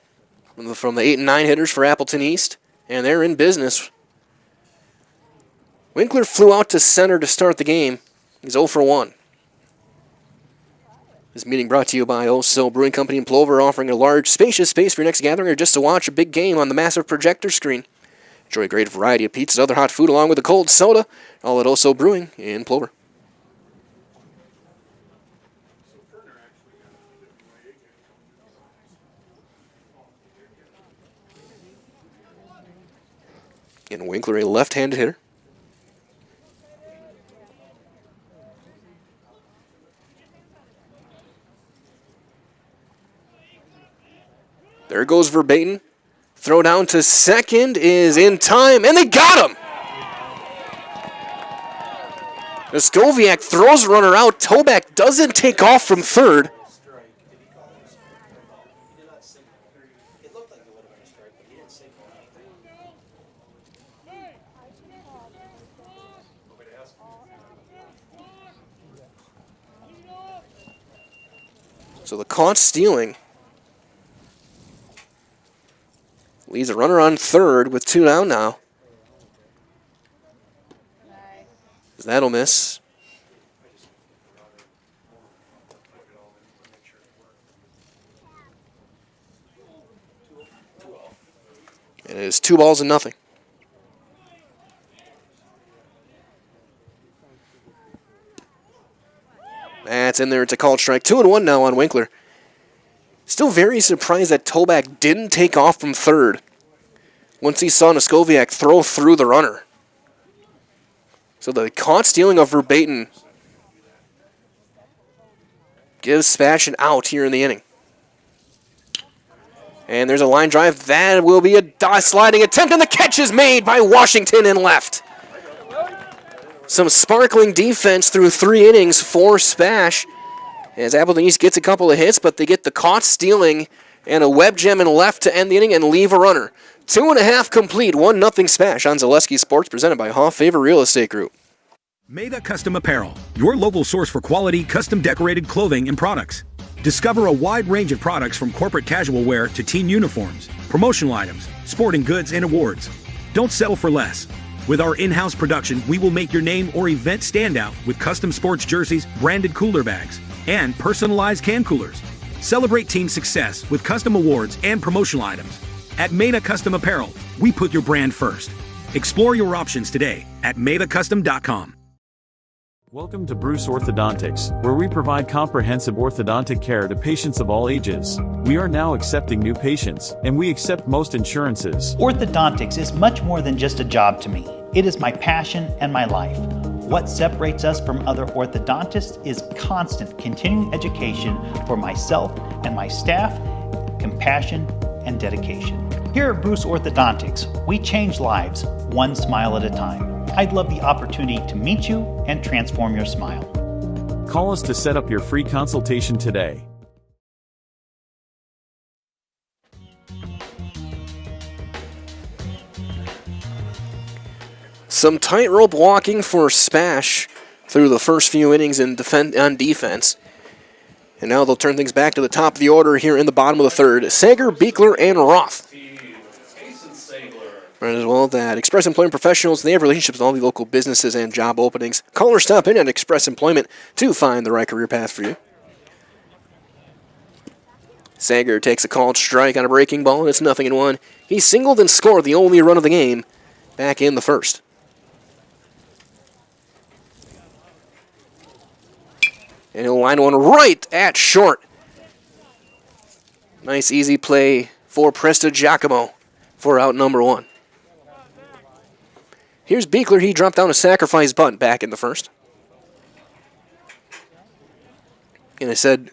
from the 8 and 9 hitters for Appleton East, and they're in business. Winkler flew out to center to start the game. He's 0 for 1. This meeting brought to you by Oso Brewing Company in Plover, offering a large, spacious space for your next gathering or just to watch a big game on the massive projector screen. Enjoy a great variety of pizzas, other hot food, along with a cold soda, all at Oso Brewing in Plover. And Winkler, a left-handed hitter. There goes Verbatim. Throw down to second is in time, and they got him! Skoviak throws a runner out. Toback doesn't take off from third. So the caught stealing leaves a runner on third with 2 down now. That'll miss. And it is 2 balls and nothing. That's in there. It's a called strike. 2-1 now on Winkler. Still very surprised that Toback didn't take off from third once he saw Skoviak throw through the runner. So the caught stealing of Verbatim gives Spash an out here in the inning. And there's a line drive. That will be a sliding attempt, and the catch is made by Washington in left. Some sparkling defense through 3 innings for Spash, as Appleton East gets a couple of hits, but they get the caught stealing and a web gem in left to end the inning and leave a runner. 2.5 complete, 1-0 Spash on Zaleski Sports, presented by Hoff Favor Real Estate Group. Maida Custom Apparel, your local source for quality, custom decorated clothing and products. Discover a wide range of products from corporate casual wear to team uniforms, promotional items, sporting goods, and awards. Don't settle for less. With our in-house production, we will make your name or event stand out with custom sports jerseys, branded cooler bags, and personalized can coolers. Celebrate team success with custom awards and promotional items. At Maida Custom Apparel, we put your brand first. Explore your options today at maidacustom.com. Welcome to Bruce Orthodontics, where we provide comprehensive orthodontic care to patients of all ages. We are now accepting new patients, and we accept most insurances. Orthodontics is much more than just a job to me. It is my passion and my life. What separates us from other orthodontists is constant continuing education for myself and my staff, compassion, and dedication. Here at Bruce Orthodontics, we change lives one smile at a time. I'd love the opportunity to meet you and transform your smile. Call us to set up your free consultation today. Some tightrope walking for Spash through the first few innings on defense. And now they'll turn things back to the top of the order here in the bottom of the third. Sager, Beekler, and Roth. Right as well that Express Employment Professionals, they have relationships with all the local businesses and job openings. Call or stop in at Express Employment to find the right career path for you. Sager takes a called strike on a breaking ball, and it's 0-1. He singled and scored the only run of the game back in the first. And he'll line one right at short. Nice easy play for Presta Giacomo for out number 1. Here's Beekler. He dropped down a sacrifice bunt back in the first. And I said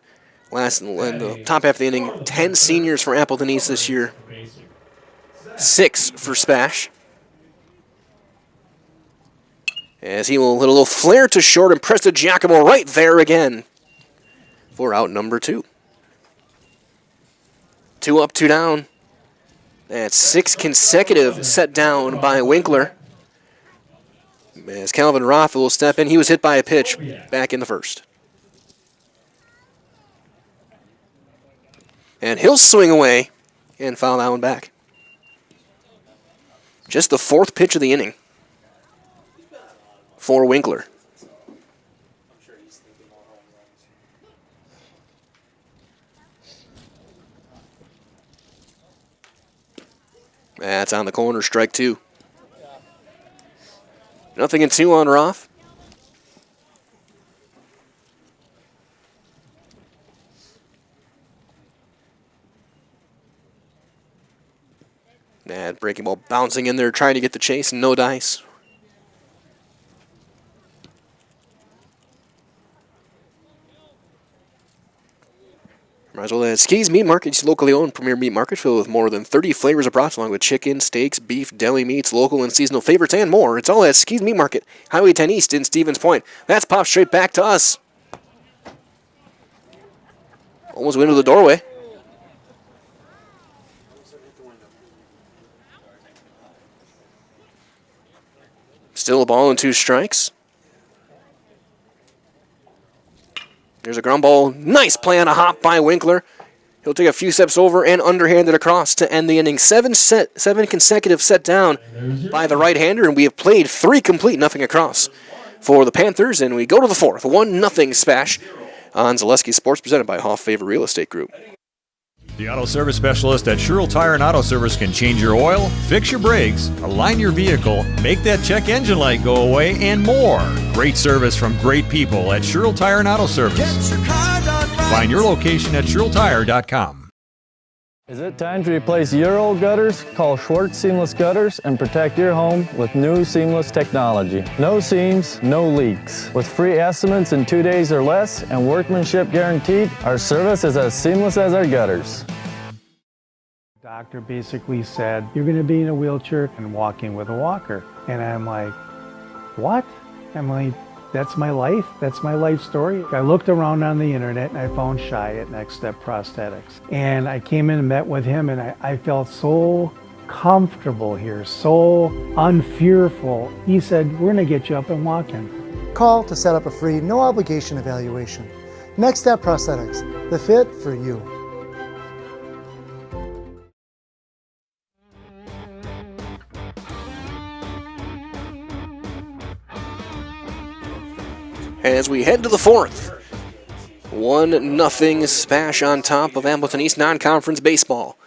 in the top half of the inning, 10 seniors for Appleton East this year. 6 for Spash. As he will hit a little flare to short and Presta Giacomo right there again for out number 2. 2 up, 2 down. That's 6 consecutive set down by Winkler. As Calvin Roth will step in, he was hit by a pitch back in the first. And he'll swing away And foul that one back. Just the fourth pitch of the inning for Winkler. That's on the corner, strike two. 0-2 on Roth. And breaking ball bouncing in there, trying to get the chase, no dice. Might as well add Ski's Meat Market. It's locally owned premier meat market filled with more than 30 flavors of products along with chicken, steaks, beef, deli meats, local and seasonal favorites, and more. It's all at Ski's Meat Market, Highway 10 East in Stevens Point. That's popped straight back to us. Almost went into the doorway. Still a ball and 2 strikes. There's a ground ball. Nice play on a hop by Winkler. He'll take a few steps over and underhanded across to end the inning. 7 consecutive set down by the right-hander, and we have played 3 complete, nothing across for the Panthers, and we go to the 4th. 1-0 SPASH on Zaleski Sports, presented by Hoff Favor Real Estate Group. The auto service specialist at Sherrill Tire and Auto Service can change your oil, fix your brakes, align your vehicle, make that check engine light go away, and more. Great service from great people at Sherrill Tire and Auto Service. Find your location at SherrillTire.com. Is it time to replace your old gutters? Call Schwartz Seamless Gutters and protect your home with new seamless technology. No seams, no leaks. With free estimates in 2 days or less and workmanship guaranteed, our service is as seamless as our gutters. Doctor basically said, you're going to be in a wheelchair and walking with a walker. And I'm like, what? I'm like, that's my life. That's my life story. I looked around on the internet and I found Shai at Next Step Prosthetics. And I came in and met with him, and I felt so comfortable here, so unfearful. He said, we're going to get you up and walking. Call to set up a free, no obligation evaluation. Next Step Prosthetics, the fit for you. As we head to the 4th, 1-0 SPASH on top of Appleton East non-conference baseball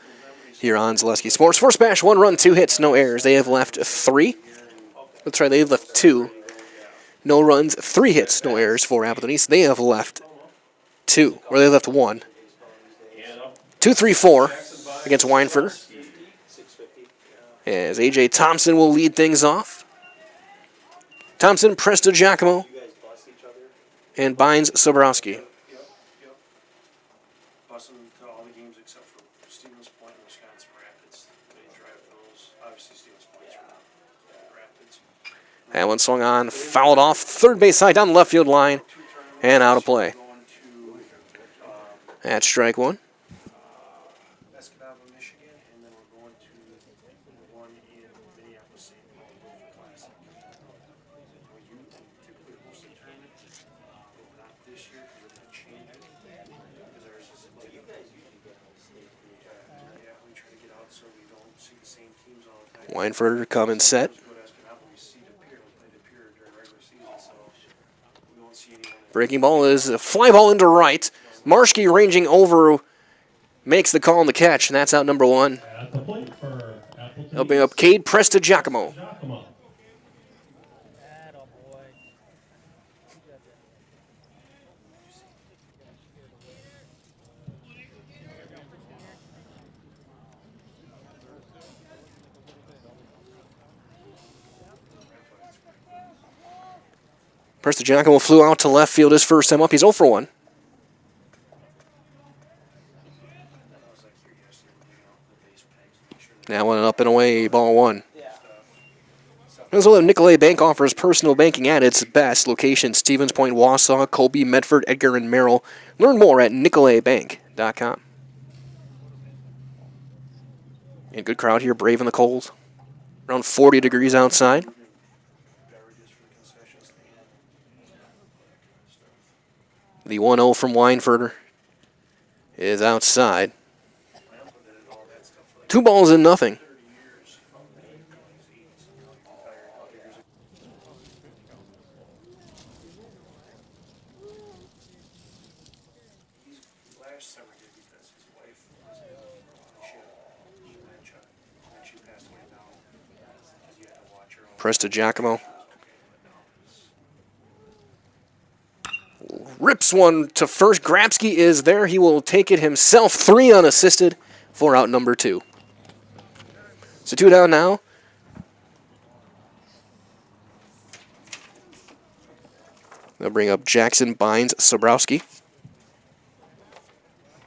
here on Zaleski Sports. For SPASH, 1 run, 2 hits, no errors. They have left 3. Let's try, they have left 2. No runs, 3 hits, no errors for Appleton East. They have left 2, or they have left 1. 2-3-4 against Weinfurter. As A.J. Thompson will lead things off. Thompson, Presto Giacomo, and Bynes Soborowski. Busing to all the games except for Stevens Point and Wisconsin Rapids. They drive those. Obviously, Stevens Point's from Rapids. That one swung on, fouled off, third base side down the left field line, and out of play. That's strike 1. Weinfurter coming set. Breaking ball is a fly ball into right. Marshke ranging over, makes the call on the catch, and that's out number 1. Helping up Cade Presta Giacomo. Presta Giacomo flew out to left field his first time up. He's 0 for 1. Now one up and away, ball 1. Minnesota Nicolay Bank offers personal banking at its best. Location, Stevens Point, Wausau, Colby, Medford, Edgar, and Merrill. Learn more at nicolaybank.com. And good crowd here, brave in the cold. Around 40 degrees outside. The 1-0 from Weinfurter is outside. 2-0. Last summer did because his wife was she had dementia and she passed away now because you had to watch her. Presta Giacomo rips one to first. Grabsky is there. He will take it himself. 3 unassisted for out number 2. So 2 down now. They'll bring up Jackson, Bynes, Sobrowski.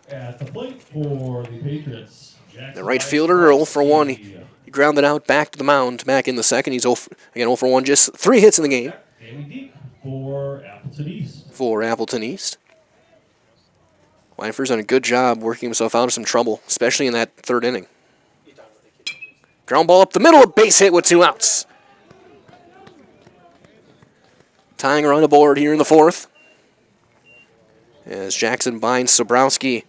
At the plate for the Patriots, The right fielder, 0 for 1. He grounded out back to the mound, back in the second. He's 0 for 1, just 3 hits in the game. Danny Deep for Appleton East. For Appleton East. Weinfer's done a good job working himself out of some trouble, especially in that 3rd inning. Ground ball up the middle, a base hit with 2 outs. Tying her on the board here in the 4th. As Jackson Bynes Sobrowski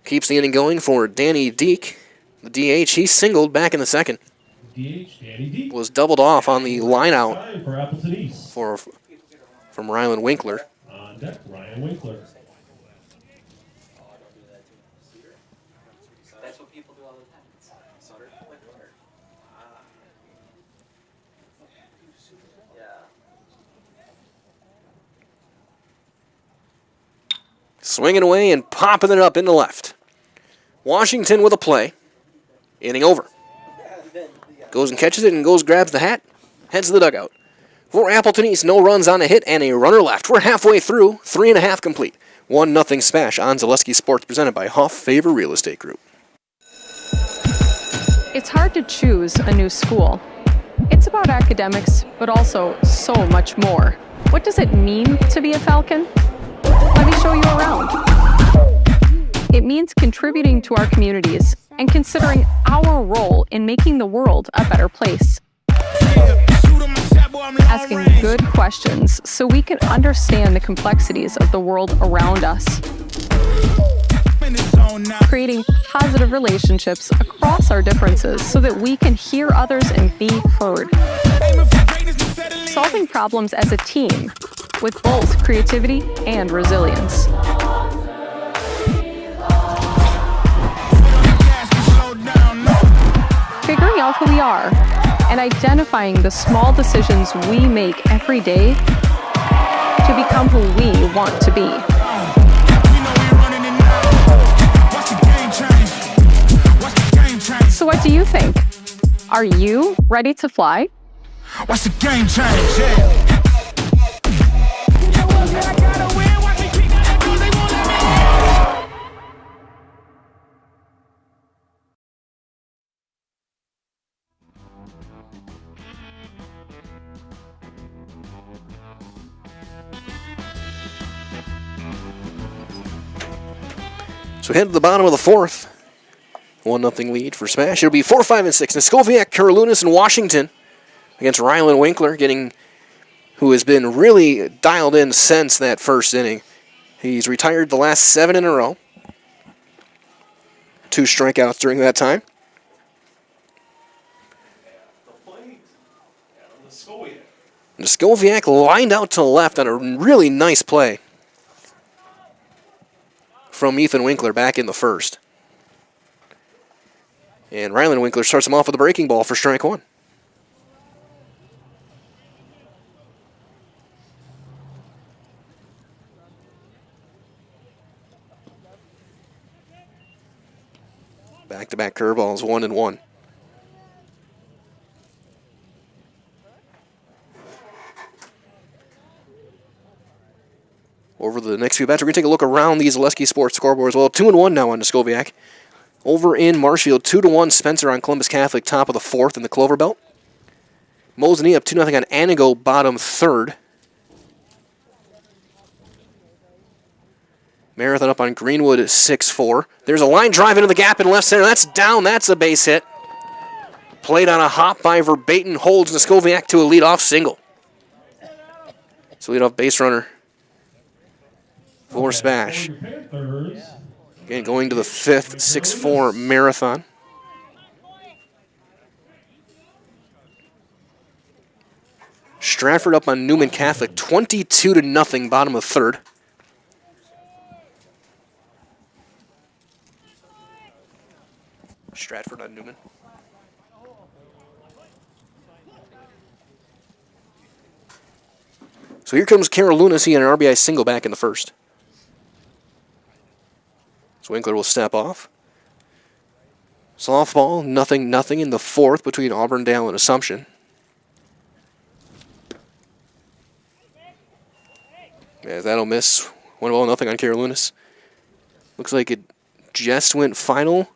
keeps the inning going for Danny Deek. The DH, he singled back in the 2nd. DH, Danny Deep. Was doubled off on the line out For Appleton East. from Rylan Winkler. On deck, Ryan Winkler. That's what people do all the time. Yeah. Swinging away and popping it up into left. Washington with a play. Inning over. Goes and catches it and grabs the hat. Heads to the dugout. For Appleton East, no runs on a hit and a runner left. We're halfway through, 3.5 complete. 1-0 Smash on Zaleski Sports, presented by Huff Favor Real Estate Group. It's hard to choose a new school. It's about academics, but also so much more. What does it mean to be a Falcon? Let me show you around. It means contributing to our communities and considering our role in making the world a better place. Asking good questions so we can understand the complexities of the world around us. Creating positive relationships across our differences so that we can hear others and be heard. Solving problems as a team with both creativity and resilience. Figuring out who we are and identifying the small decisions we make every day to become who we want to be. So what do you think? Are you ready to fly? Watch the game change, yeah. So head to the bottom of the 4th. 1-0 lead for Smash. It'll be 4, 5, and 6. Naskoviak, Karolounis, and Washington against Rylan Winkler, who has been really dialed in since that 1st inning. He's retired the last 7 in a row. 2 strikeouts during that time. Naskoviak lined out to left on a really nice play from Ethan Winkler back in the 1st. And Rylan Winkler starts him off with a breaking ball for strike 1. Back-to-back curveballs, 1-1. Over the next few bats, we're going to take a look around the Zaleski Sports scoreboard as well. 2-1 now on Naskoviak. Over in Marshfield, 2-1 Spencer on Columbus Catholic, top of the 4th in the Clover Belt. Mosinee up 2-0 on Anago, bottom 3rd. Marathon up on Greenwood, 6-4. There's a line drive into the gap in left center. That's down. That's a base hit. Played on a hop by Verbatim, holds Naskoviak to a leadoff single. So leadoff base runner for Smash. Again, going to the 5th 6-4 marathon. Stratford up on Newman Catholic, 22-0, bottom of third. Stratford on Newman. So here comes Carolina, seeing an RBI single back in the first. So Winkler will step off. Softball, 0-0 in the fourth between Auburndale and Assumption. Yeah, that'll miss. 1-0 on Carolinas. Looks like it just went final.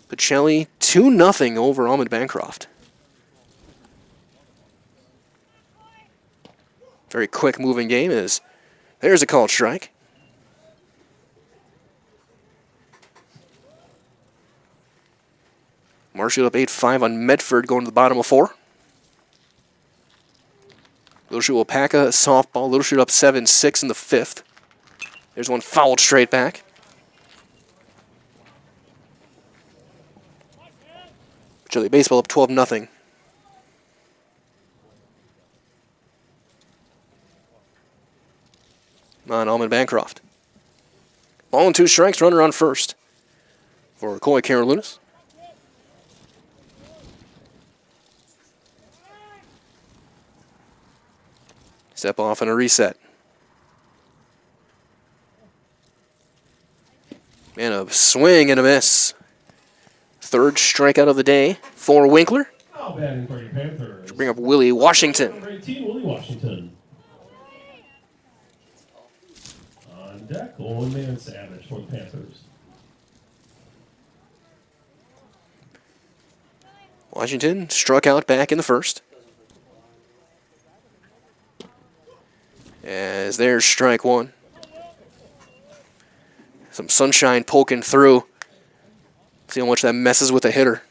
Pacelli 2-0 over Almond Bancroft. Very quick moving game is there's a called strike. Marshall up 8-5 on Medford, going to the bottom of 4. Little Shoot Wapaka, softball. Little Shoot up 7-6 in the 5th. There's one fouled straight back. Chile baseball up 12-0. On Almond Bancroft. Ball and 2 strikes, runner on first for Coy Carolinas. Step off and a reset. And a swing and a miss. Third strikeout of the day for Winkler. Now batting for your Panthers. To bring up Willie Washington. Number 18, Willie Washington. On deck, Owen Man Savage for the Panthers. Washington struck out back in the first. As there's strike one. Some sunshine poking through. See how much that messes with the hitter.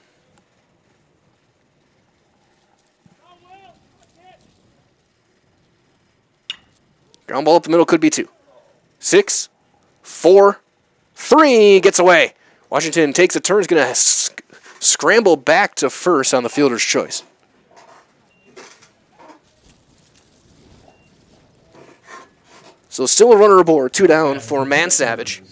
Ground ball up the middle, could be 2. 6, 4, 3, gets away. Washington takes a turn, is going to scramble back to first on the fielder's choice. So still a runner aboard, 2 down for Man Savage.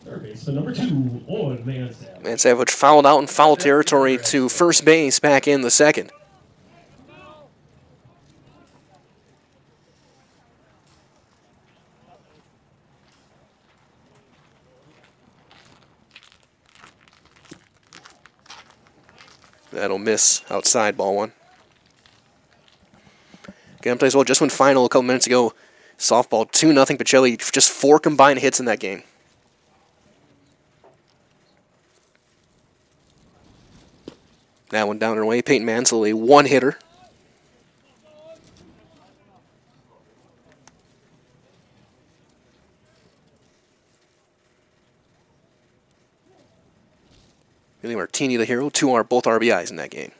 Third baseman number 2, Owen Man Savage. Man Savage fouled out in foul territory to first base back in the second. That'll miss outside, ball 1. Game plays well, just went final a couple minutes ago. Softball 2-0, Pacelli, just 4 combined hits in that game. That one down and away. Peyton Mansell, a 1-hitter. Billy Martini, the hero, both RBIs in that game.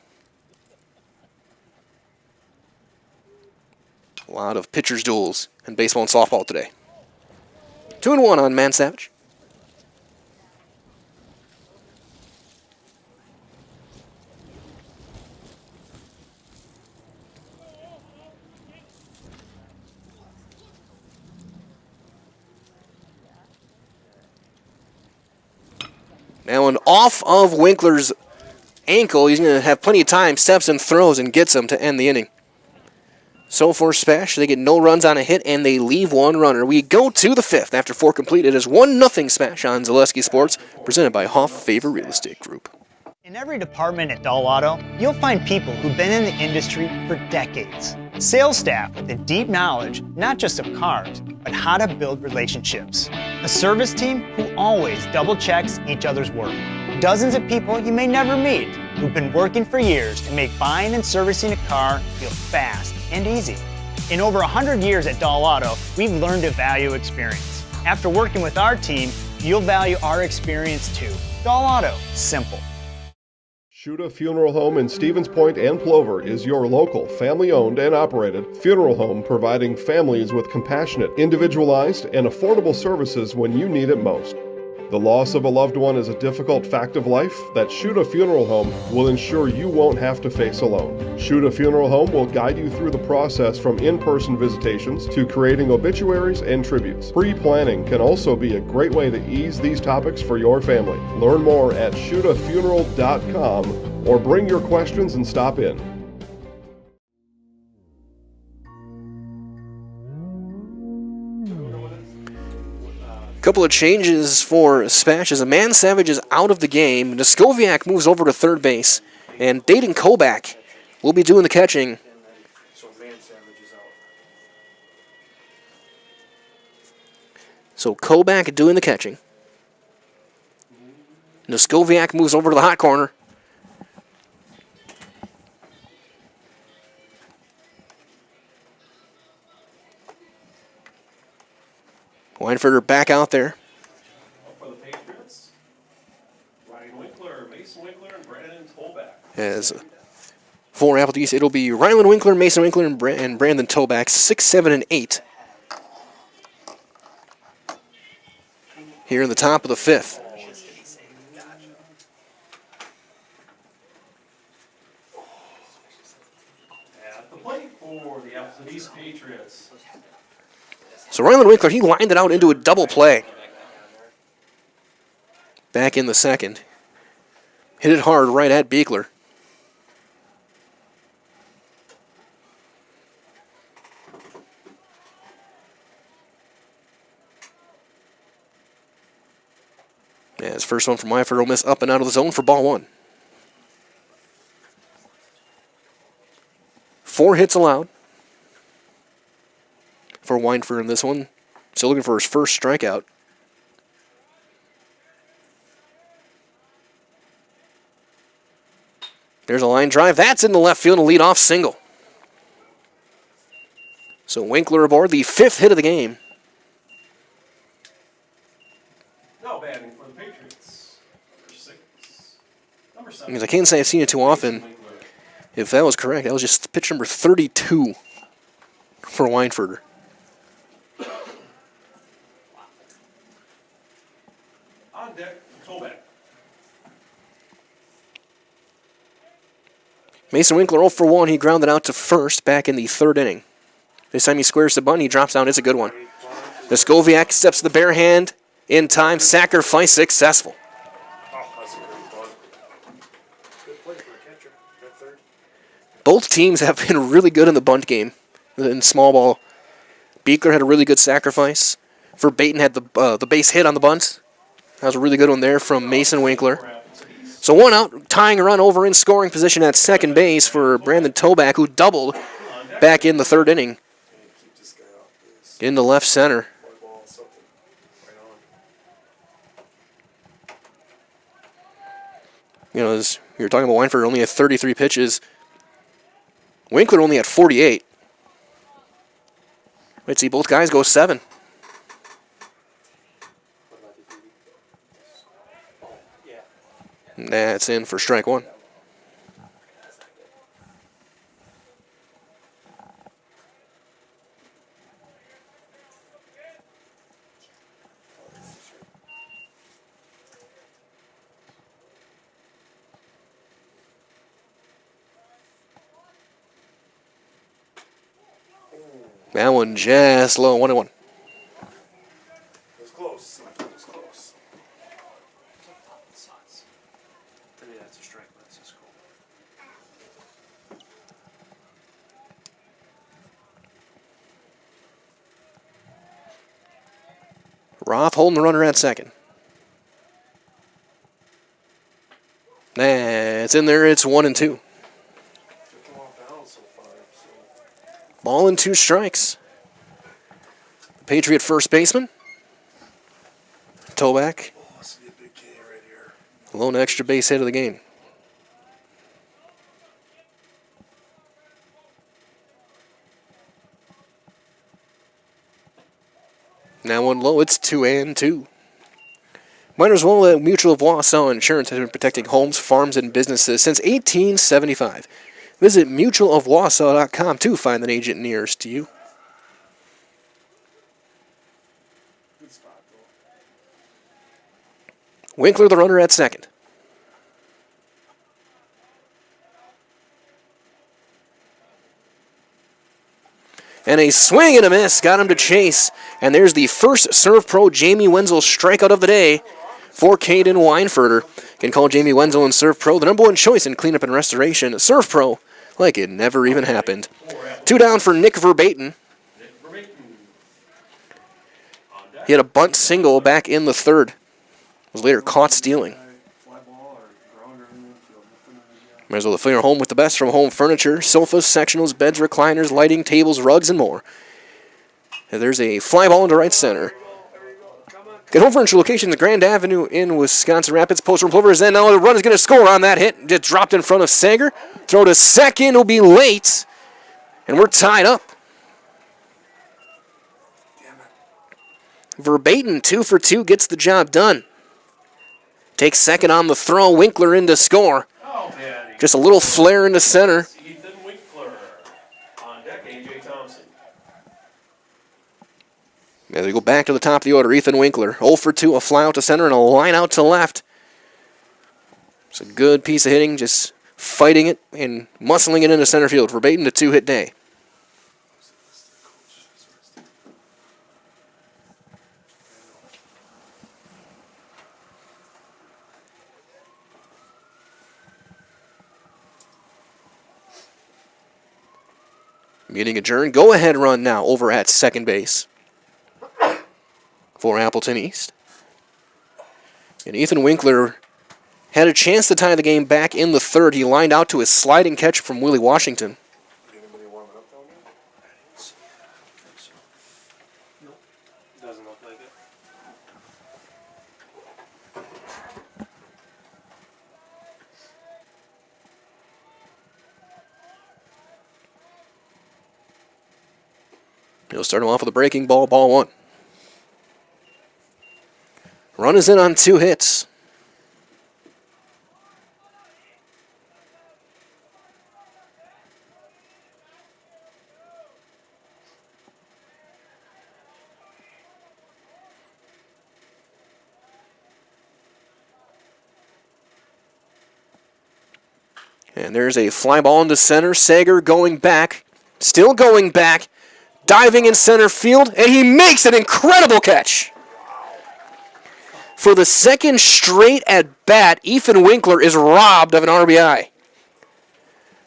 A lot of pitchers' duels in baseball and softball today. 2-1 on Man Savage. Now an off of Winkler's ankle. He's going to have plenty of time, steps and throws, and gets him to end the inning. So for SPASH, they get no runs on a hit, and they leave 1 runner. We go to the 5th after 4 complete. It is 1-0 SPASH on Zaleski Sports, presented by Hoff Favor Real Estate Group. In every department at Dull Auto, you'll find people who've been in the industry for decades. Sales staff with a deep knowledge, not just of cars, but how to build relationships. A service team who always double checks each other's work. Dozens of people you may never meet who've been working for years to make buying and servicing a car feel fast and easy. In over 100 years at Dull Auto, we've learned to value experience. After working with our team, you'll value our experience too. Dull Auto, simple. Shuda Funeral Home in Stevens Point and Plover is your local, family-owned and operated funeral home providing families with compassionate, individualized, and affordable services when you need it most. The loss of a loved one is a difficult fact of life that Shuda Funeral Home will ensure you won't have to face alone. Shuda Funeral Home will guide you through the process from in-person visitations to creating obituaries and tributes. Pre-planning can also be a great way to ease these topics for your family. Learn more at shudafuneral.com or bring your questions and stop in. Couple of changes for SPASH as a Man Savage is out of the game. Noskoviak moves over to third base, and Dayton Kobach will be doing the catching. So Kobach doing the catching. Noskoviak moves over to the hot corner. Weinfurter back out there. For the Patriots, Ryan Winkler, Mason Winkler, and Brandon Tolbach. As for Appleton East, it'll be Rylan Winkler, Mason Winkler, and Brandon Toback, 6, 7, and 8. Here in the top of the fifth. At the plate for the Appleton East Patriots. So Rylan Winkler, he lined it out into a double play. Back in the second. Hit it hard right at Beekler. Yeah, his first one from Weinfurter will miss up and out of the zone for ball one. 4 hits allowed for Weinfurter in this one. Still looking for his first strikeout. There's a line drive. That's in the left field, a leadoff single. So Winkler aboard, the 5th hit of the game. Now batting for the Patriots. Number 7. Because I can't say I've seen it too often. If that was correct, that was just pitch number 32 for Weinfurter. On deck, Tolbach. Mason Winkler 0 for 1. He grounded out to first back in the 3rd inning. This time he squares the bunt. He drops down. It's a good one. Noskoviak steps to the bare hand in time. Sacrifice successful. Both teams have been really good in the bunt game in small ball. Beekler had a really good sacrifice. Verbaten had the base hit on the bunt. That was a really good one there from Mason Winkler. So 1 out, tying a run over in scoring position at second base for Brandon Toback, who doubled back in the 3rd inning. Into left center. You know, as you were talking about, Weinfurter only had 33 pitches. Winkler only had 48. Let's see, both guys go 7. That's in for strike 1. That one just low, 1-1. It was close. It was close. Today that's a strike, but that's just cool. Roth holding the runner at second. It's in there. It's 1-2. Ball and 2 strikes. The Patriot first baseman. Toback. Lone extra base hit of the game. Now 1 low. It's 2-2. Might as well that Mutual of Wausau Insurance has been protecting homes, farms, and businesses since 1875. Visit mutualofwausau.com to find an agent nearest to you. Winkler, the runner, at second. And a swing and a miss got him to chase. And there's the first Serve Pro Jamie Wenzel strikeout of the day for Caden Weinferter. You can call Jamie Wenzel and Serve Pro the #1 choice in cleanup and restoration. Serve Pro like it never even happened. 2 down for Nick Verbaten. He had a bunt single back in the third. Was later caught stealing. Might as well fill your home with the best from home furniture, sofas, sectionals, beds, recliners, lighting, tables, rugs, and more. And there's a fly ball into right center. Get home furniture locations at Grand Avenue in Wisconsin Rapids. Poster Plovers, and now the run is going to score on that hit. Just dropped in front of Sager. Throw to second will be late. And we're tied up. Verbaten, 2 for 2, gets the job done. Takes second on the throw. Winkler in to score. Just a little flare into center. Ethan Winkler. On deck, A.J. Thompson. As we go back to the top of the order, Ethan Winkler. 0 for 2, a fly out to center and a line out to left. It's a good piece of hitting, just fighting it and muscling it into center field. Verbaten, a 2-hit day. Meeting adjourned. Go-ahead run now over at second base for Appleton East. And Ethan Winkler had a chance to tie the game back in the third. He lined out to his sliding catch from Willie Washington. Nope. Doesn't look like it. He'll start him off with a breaking ball, ball 1. Run is in on 2 hits. And there's a fly ball into center. Sager going back, still going back. Diving in center field, and he makes an incredible catch. For the second straight at bat, Ethan Winkler is robbed of an RBI.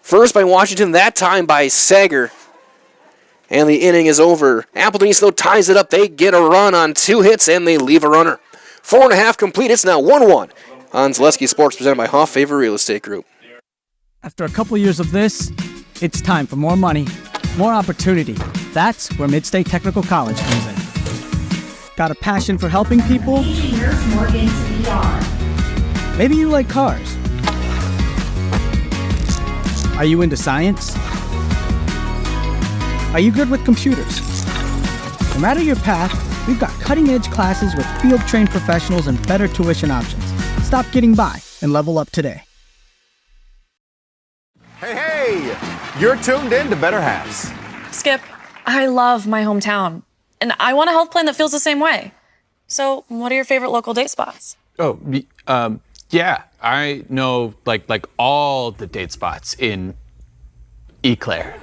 First by Washington, that time by Sager. And the inning is over. Appleton East, though, ties it up. They get a run on 2 hits, and they leave a runner. 4.5 complete. It's now 1-1 on Zaleski Sports, presented by Hoff Favor Real Estate Group. After a couple years of this, it's time for more money, more opportunity. That's where Mid-State Technical College comes in. Got a passion for helping people? Maybe you like cars. Are you into science? Are you good with computers? No matter your path, we've got cutting-edge classes with field-trained professionals and better tuition options. Stop getting by and level up today. Hey! You're tuned in to Better Halves. Skip, I love my hometown, and I want a health plan that feels the same way. So, what are your favorite local date spots? Oh, yeah, I know like all the date spots in Eau Claire.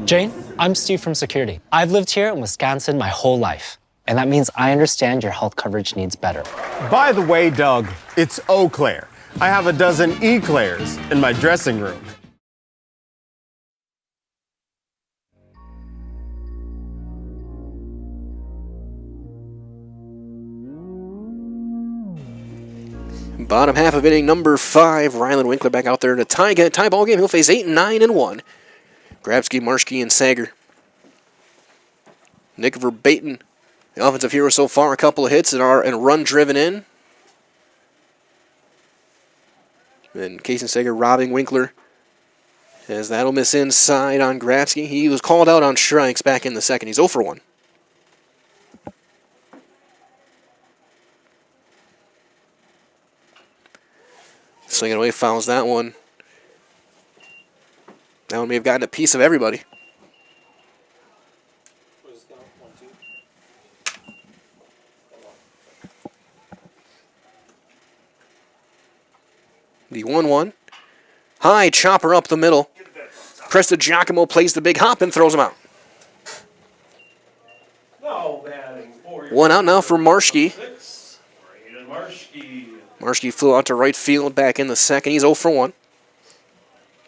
Jane, I'm Steve from Security. I've lived here in Wisconsin my whole life, and that means I understand your health coverage needs better. By the way, Doug, it's Eau Claire. I have a dozen Eclairs in my dressing room. Bottom half of inning number 5. Rylan Winkler back out there in a tie ball game. He'll face 8, 9, and 1. Grabsky, Marshke, and Sager. Nick Verbaten, the offensive hero so far. A couple of hits and a run driven in. And Casey Sager robbing Winkler, as that'll miss inside on Grabsky. He was called out on strikes back in the second. He's 0 for 1. Swinging away, fouls that one. That one may have gotten a piece of everybody. The 1-1. High chopper up the middle. Presto Giacomo plays the big hop and throws him out. No batting for your One out now for Marshke. Braden Marshke. Marshke flew out to right field back in the second. He's 0 for 1.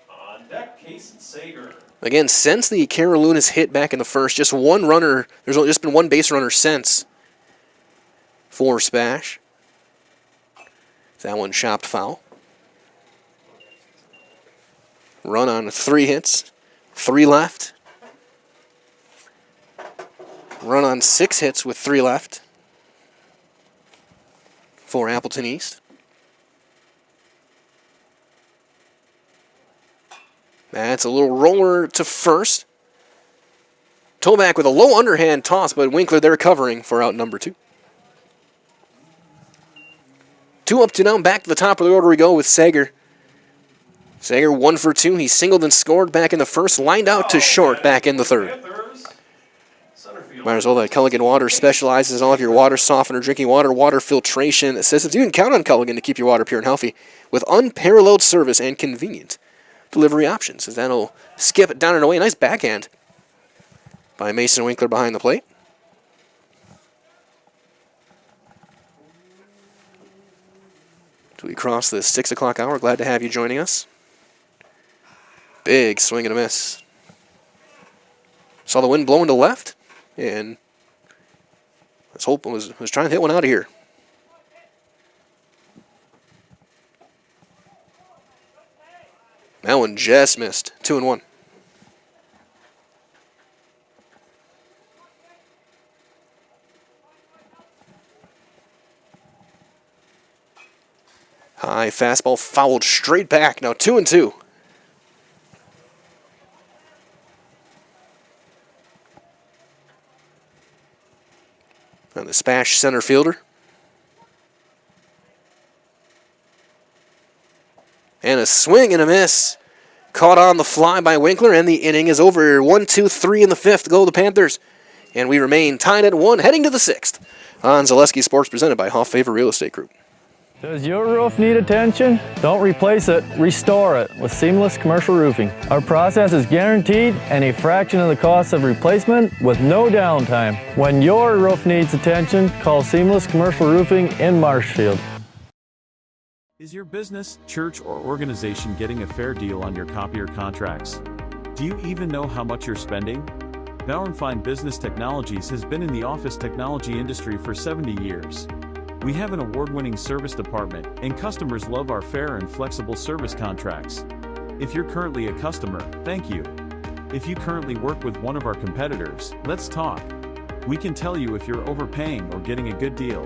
On deck, Case and Sager. Again, since the Carolinus hit back in the first, just one runner. There's only just been one base runner since for Spash. That one chopped foul. Run on 3 hits, 3 left. Run on 6 hits with 3 left for Appleton East. That's a little roller to first. Toback with a low underhand toss, but Winkler there covering for out number 2. 2 up, 2 down, back to the top of the order we go with Sager. Sager 1 for 2. He singled and scored back in the first, lined out to short back in the third. Might as well that Culligan Water specializes in all of your water softener, drinking water, water filtration systems. You can count on Culligan to keep your water pure and healthy with unparalleled service and convenient delivery options. As that'll skip it down and away. Nice backhand by Mason Winkler behind the plate. So we cross the 6 o'clock hour. Glad to have you joining us. Big swing and a miss. Saw the wind blowing to left, and was trying to hit one out of here. That one just missed. 2-1. High fastball fouled straight back. Now 2-2. And the Spash center fielder. And a swing and a miss. Caught on the fly by Winkler, and the inning is over. 1-2-3 in the 5th. Go the Panthers. And we remain tied at 1, heading to the 6th. On Zaleski Sports, presented by Hoff Favor Real Estate Group. Does your roof need attention? Don't replace it, restore it with Seamless Commercial Roofing. Our process is guaranteed and a fraction of the cost of replacement with no downtime. When your roof needs attention, call Seamless Commercial Roofing in Marshfield. Is your business, church, or organization getting a fair deal on your copier contracts? Do you even know how much you're spending? Bauer & Fine Business Technologies has been in the office technology industry for 70 years. We have an award-winning service department, and customers love our fair and flexible service contracts. If you're currently a customer, thank you. If you currently work with one of our competitors, let's talk. We can tell you if you're overpaying or getting a good deal.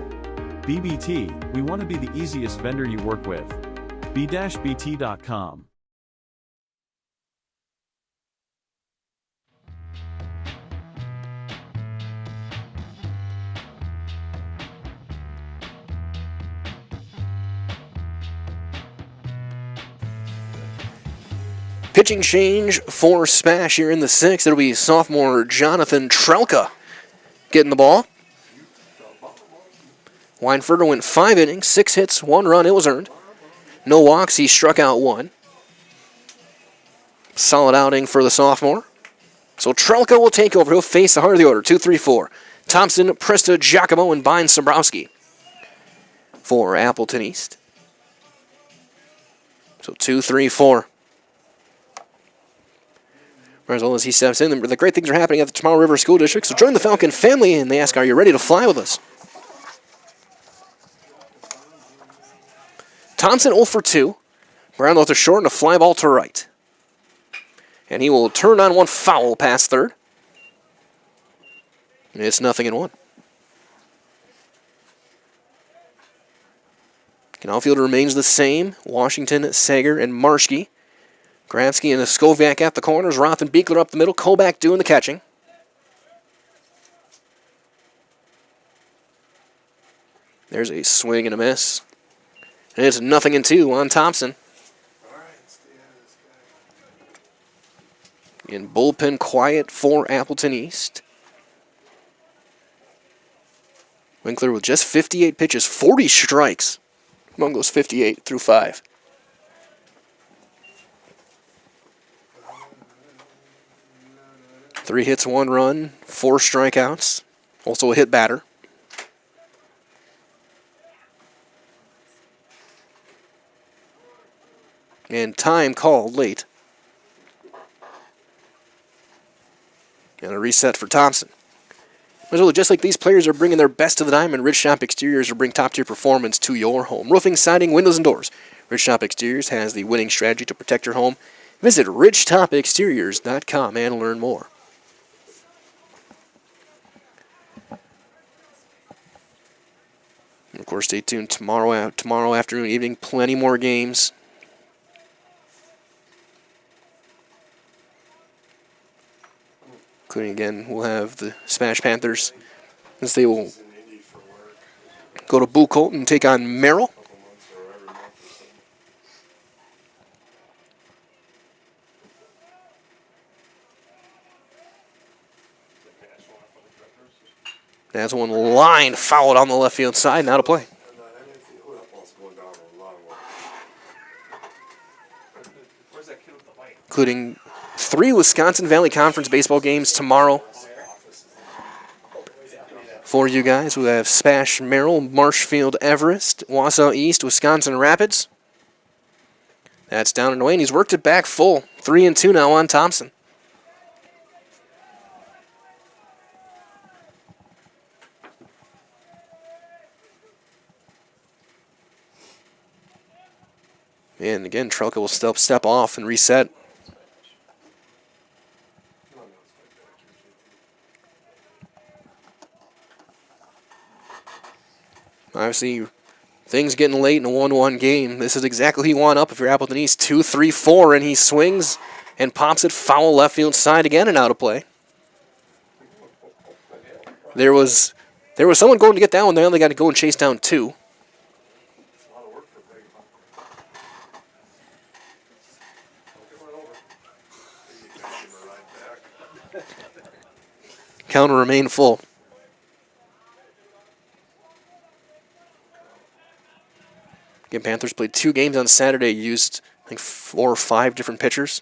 BBT, we want to be the easiest vendor you work with. b-bt.com. Pitching change for Spash here in the 6th. It'll be sophomore Jonathan Trelka getting the ball. Weinfurter went 5 innings, 6 hits, 1 run. It was earned. No walks. He struck out 1. Solid outing for the sophomore. So Trelka will take over. He'll face the heart of the order. 2-3-4. Thompson, Presta, Giacomo, and Bynes Sobrowski for Appleton East. So 2-3-4. As well as he steps in, the great things are happening at the Tomorrow River School District. So join the Falcon family, and they ask, are you ready to fly with us? Thompson 0 for 2. Brown to short and a fly ball to right. And he will turn on one foul past third. And it's 0-1. Outfield remains the same. Washington, Sager, and Marshke. Gransky and Skoviak at the corners. Roth and Beekler up the middle. Koback doing the catching. There's a swing and a miss. And it's 0-2 on Thompson. In bullpen quiet for Appleton East. Winkler with just 58 pitches, 40 strikes among those 58 through 5. Three hits, 1 run, 4 strikeouts. Also a hit batter. And time called late. And a reset for Thompson. Just like these players are bringing their best to the diamond, Ridgetop Exteriors will bring top-tier performance to your home. Roofing, siding, windows, and doors. Ridgetop Exteriors has the winning strategy to protect your home. Visit ridgetopexteriors.com and learn more. And of course, stay tuned tomorrow afternoon, evening, plenty more games. Including, again, we'll have the SPASH Panthers, as they will go to Bull Colton and take on Merrill. That's one line fouled on the left field side, now to play. Including 3 Wisconsin Valley Conference baseball games tomorrow for you guys. We have SPASH Merrill, Marshfield Everest, Wausau East, Wisconsin Rapids. That's down and away, and he's worked it back full. 3-2 now on Thompson. And again, Trelka will step off and reset. Obviously, things getting late in a 1-1 game. This is exactly who you want up if you're Appleton East. 2-3-4, and he swings and pops it foul left field side again and out of play. There was someone going to get that one. They only got to go and chase down 2. Counter remain full. Again, Panthers played 2 games on Saturday, used I think 4 or 5 different pitchers.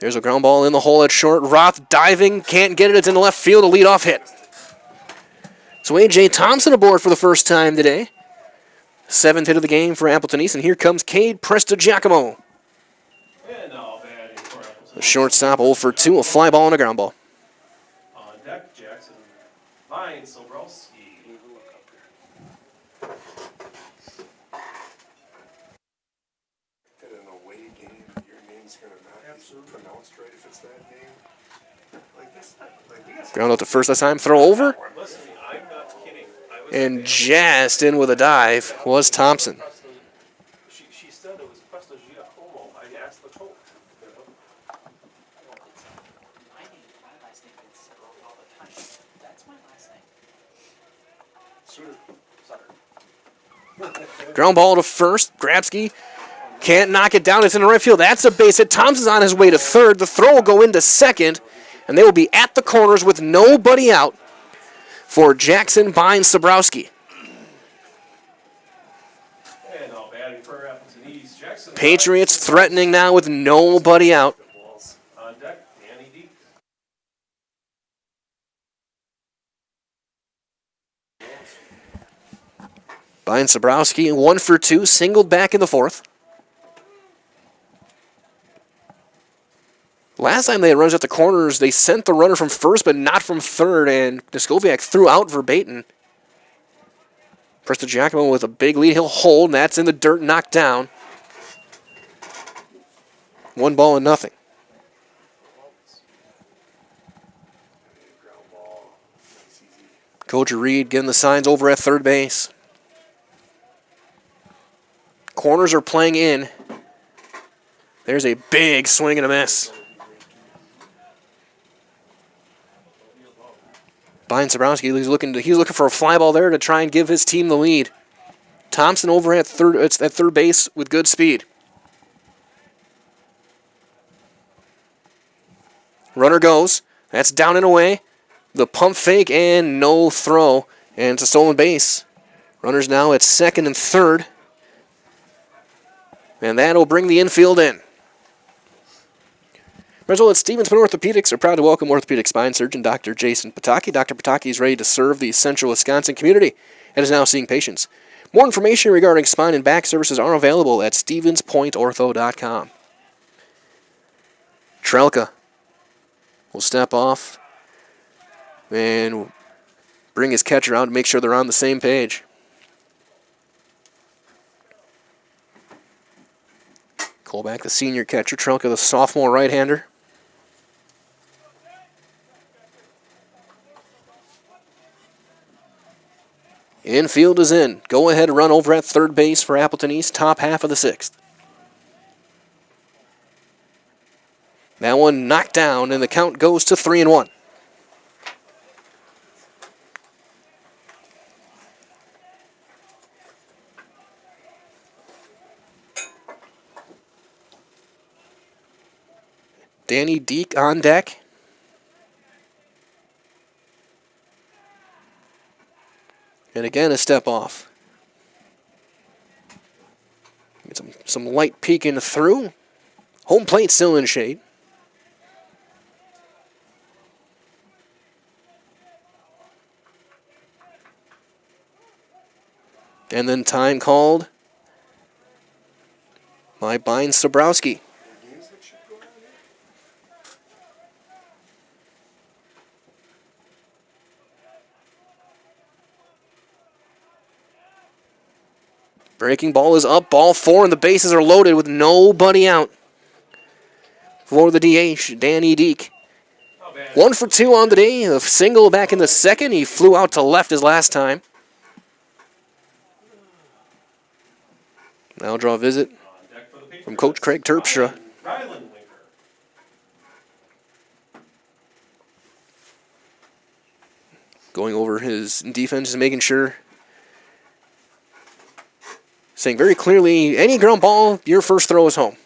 There's a ground ball in the hole at short. Roth diving, can't get it. It's in the left field, a leadoff hit. So A.J. Thompson aboard for the first time today. 7th hit of the game for Appleton East, and here comes Cade Prestigiacomo. The shortstop 0 for 2, a fly ball and a ground ball. On deck, Jackson finds Sobrowski. In an away game, your name's going to not be pronounced right if it's that name. Like this, Ground out to first this time, throw over. And just in with a dive was Thompson. She said it was Prestigiacomo. I asked the coach. Ground ball to first. Grabsky can't knock it down. It's in the right field. That's a base hit. Thompson's on his way to third. The throw will go into second, and they will be at the corners with nobody out for Jackson Bynes Sobrowski. Patriots threatening now with nobody out. On deck, Danny D. Bynes Sobrowski 1 for 2, singled back in the 4th. Last time they had runs at the corners, they sent the runner from first, but not from third, and Neskoviak threw out verbatim. Prestigiacomo with a big lead. He'll hold, and that's in the dirt, knocked down. 1-0. Coach Reed getting the signs over at third base. Corners are playing in. There's a big swing and a miss. Bynes Sobrowski, he's looking for a fly ball there to try and give his team the lead. Thompson over at third base with good speed. Runner goes. That's down and away. The pump fake and no throw. And it's a stolen base. Runners now at second and third. And that'll bring the infield in. Result at Stevensman Orthopedics are proud to welcome orthopedic spine surgeon Dr. Jason Pataki. Dr. Pataki is ready to serve the central Wisconsin community and is now seeing patients. More information regarding spine and back services are available at stevenspointortho.com. Trelka will step off and bring his catcher out to make sure they're on the same page. Colback, the senior catcher. Trelka, the sophomore right-hander. Infield is in. Go ahead run over at third base for Appleton East, top half of the sixth. That one knocked down, and the count goes to 3-1. Danny Deek on deck. And again, a step off. Get some light peeking through. Home plate still in shade. And then time called by Bynes Sobrowski. Breaking ball is up, ball 4, and the bases are loaded with nobody out. For the DH, Danny Deek. 1 for 2 on the day, a single back in the second. He flew out to left his last time. Now draw a visit from Coach Craig Terpstra. Going over his defense, just making sure. Saying very clearly, any ground ball, your first throw is home.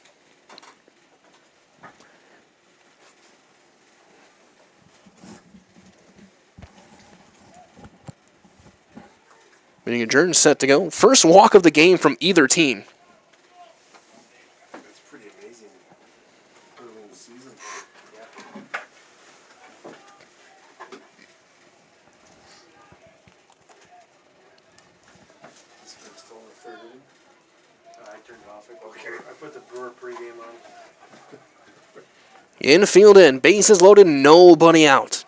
Meeting adjourned, set to go. First walk of the game from either team. That's pretty amazing early in the season. Still in the third inning. I turned it off. Okay, I put the Brewer pregame on. Infield in, bases loaded, nobody out.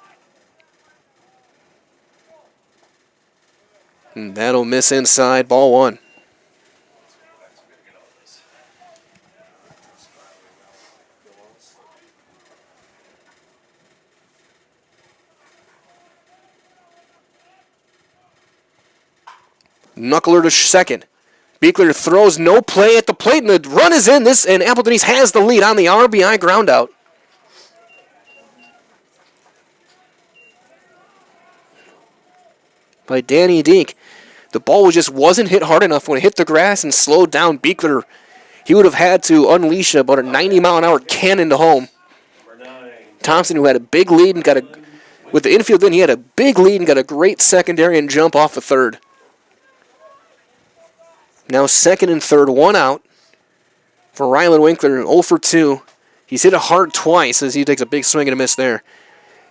And that'll miss inside, ball 1. Knuckler to second. Beekler throws, no play at the plate, and the run is in. And Appleton East has the lead on the RBI groundout. By Danny Deek. The ball just wasn't hit hard enough when it hit the grass and slowed down Beekler. He would have had to unleash about a 90-mile-an-hour cannon to home. Thompson, who had a big lead and with the infield in, he had a big lead and got a great secondary and jump off the third. Now second and third, 1 out for Rylan Winkler, 0 for 2. He's hit it hard twice as he takes a big swing and a miss there.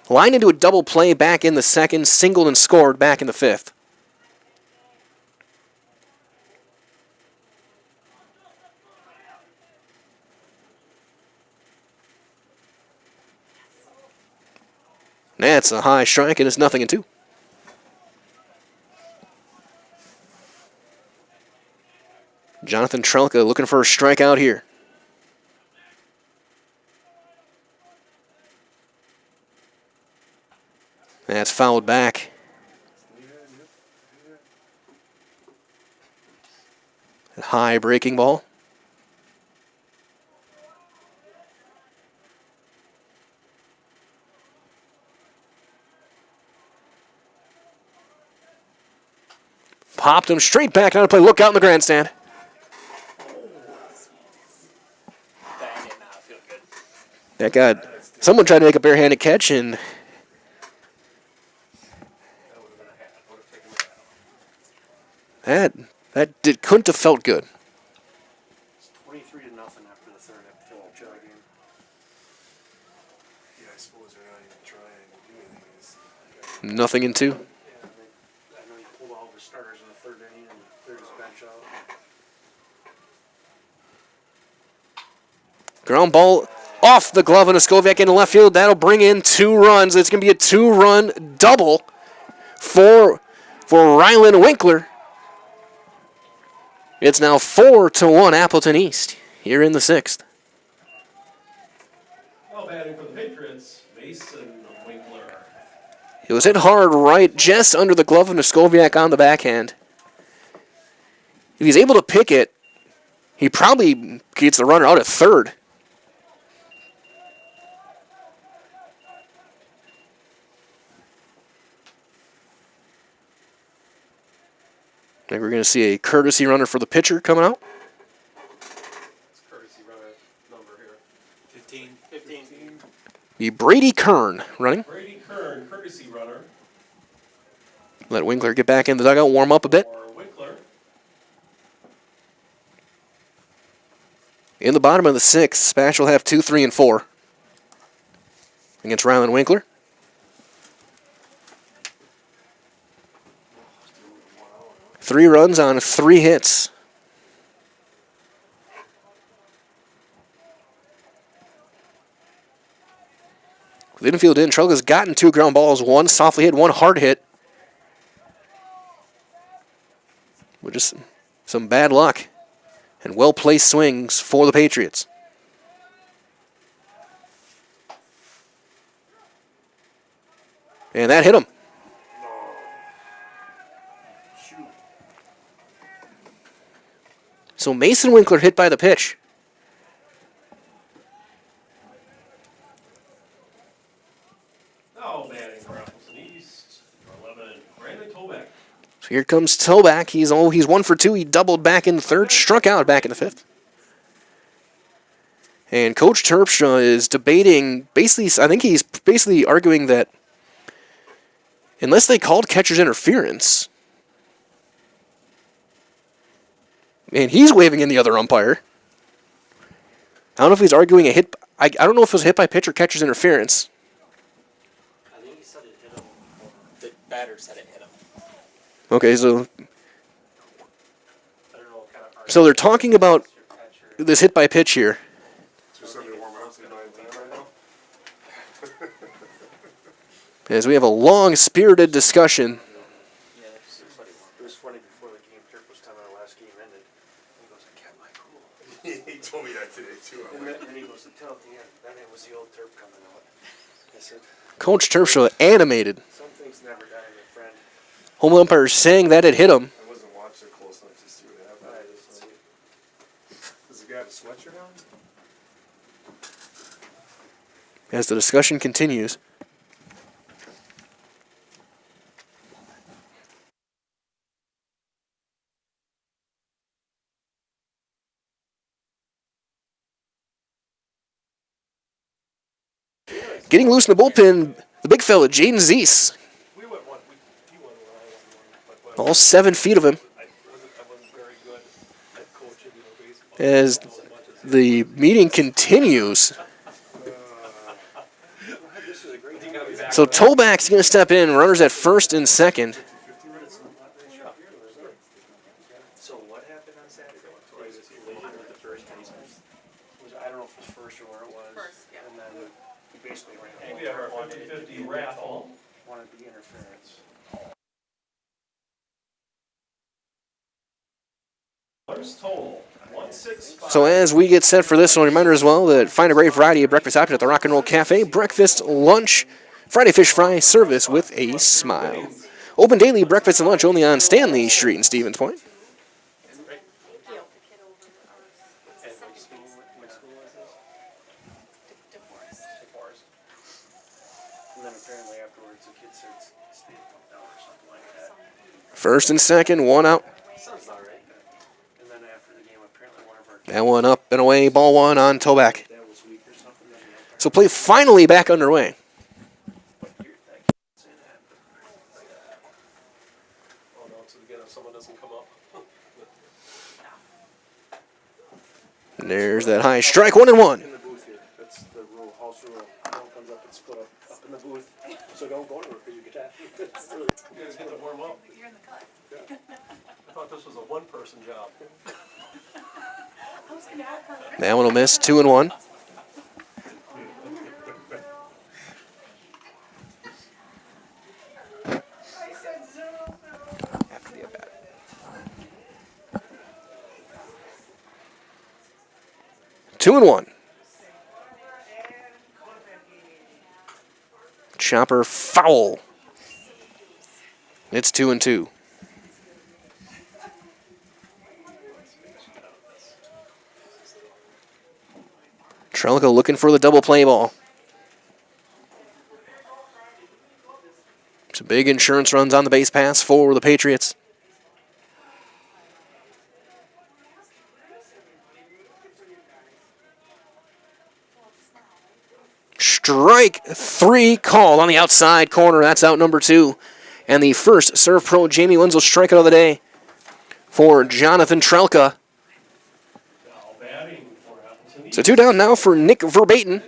Lined into a double play back in the second, singled and scored back in the fifth. That's a high strike, and it's 0-2. Jonathan Trelka looking for a strikeout here. That's fouled back. A high breaking ball. popped him straight back down to play. Look out in the grandstand. That got someone tried to make a barehanded catch, and couldn't have felt good. It's 23 to nothing after the third at Phil Jug game. Yeah, I suppose they're not even trying to do anything. Nothing in 2. Yeah, I know he pulled all of his starters in the third inning and cleared his bench out. Ground ball off the glove of Noskoviak into left field. That'll bring in 2 runs. It's going to be a 2-run double for Ryland Winkler. It's now 4-1 Appleton East here in the 6th. Well, batting for the Patriots, Mason Winkler. It was hit hard right just under the glove of Noskoviak on the backhand. If he's able to pick it, he probably gets the runner out at third. I think we're going to see a courtesy runner for the pitcher coming out. It's courtesy runner number here. 15. Be Brady Kern running. Brady Kern, courtesy runner. Let Winkler get back in the dugout, warm up a bit. For Winkler. In the bottom of the 6th, Spash will have 2, 3, and 4 against Ryland Winkler. Three runs on 3 hits. The infield in, Trelga's gotten 2 ground balls, 1 softly hit, 1 hard hit. With just some bad luck and well-placed swings for the Patriots. And that hit him. So Mason Winkler hit by the pitch. Now batting for Appleton East, 11, Brandon Toback. So here comes Toback. He's 1 for 2. He doubled back in the 3rd, struck out back in the 5th. And Coach Terpstra is debating, I think he's basically arguing that unless they called catcher's interference, and he's waving in the other umpire. I don't know if he's arguing a hit. I don't know if it was a hit by pitch or catcher's interference. I think he said it hit him. The batter said it hit him. Okay, so they're talking about this hit by pitch here. As we have a long, spirited discussion. It was funny before the game. Kirk was telling our last game ended. He goes, I kept my cool. He told me that today, too. And then he goes, tell at the end. Then it was the old Terp coming out. I said, Coach Terpstra animated. some things never die, my friend. Home umpire saying that it hit him. I wasn't watching close enough to see what happened. Does the guy have a sweatshirt on? As the discussion continues. Getting loose in the bullpen, the big fella, Jaden Zeese. All 7 feet of him. As the meeting continues. So Toback's going to step in, runners at first and second. So what happened on Saturday? Was it collision with the first baseman? I don't know if it was first or where it was. First, yeah. And then he basically ran. And we have our 50-50 raffle. Wanted the interference. Total, 165. So as we get set for this one, reminder as well that find a great variety of breakfast options at the Rock and Roll Cafe. Breakfast, lunch, Friday fish fry, service with a smile. Open daily, breakfast and lunch only on Stanley Street in Stevens Point. And then apparently afterwards the kid said stay down or something like that. First and second, one out. Sounds about right. And then after the game, apparently one of our That one up and away, ball one on Toback. So play finally back underway. oh no, so again, if someone doesn't come up. And there's that high strike, 1-1. In the booth here. That's the rule, house rule. No one comes up and split up in the booth. So don't go anywhere because you get that. It's really, you guys get to warm up. You're in the cut. Yeah. I thought this was a one-person job. That one will miss, 2-1. Two and one. Chopper foul. It's 2-2. Trelka looking for the double play ball. Some big insurance runs on the base pass for the Patriots. Strike three called on the outside corner. That's out number 2. And the first Serve Pro Jamie Wenzel strikeout of the day for Jonathan Trelka. So 2 down now for Nick Verbaten.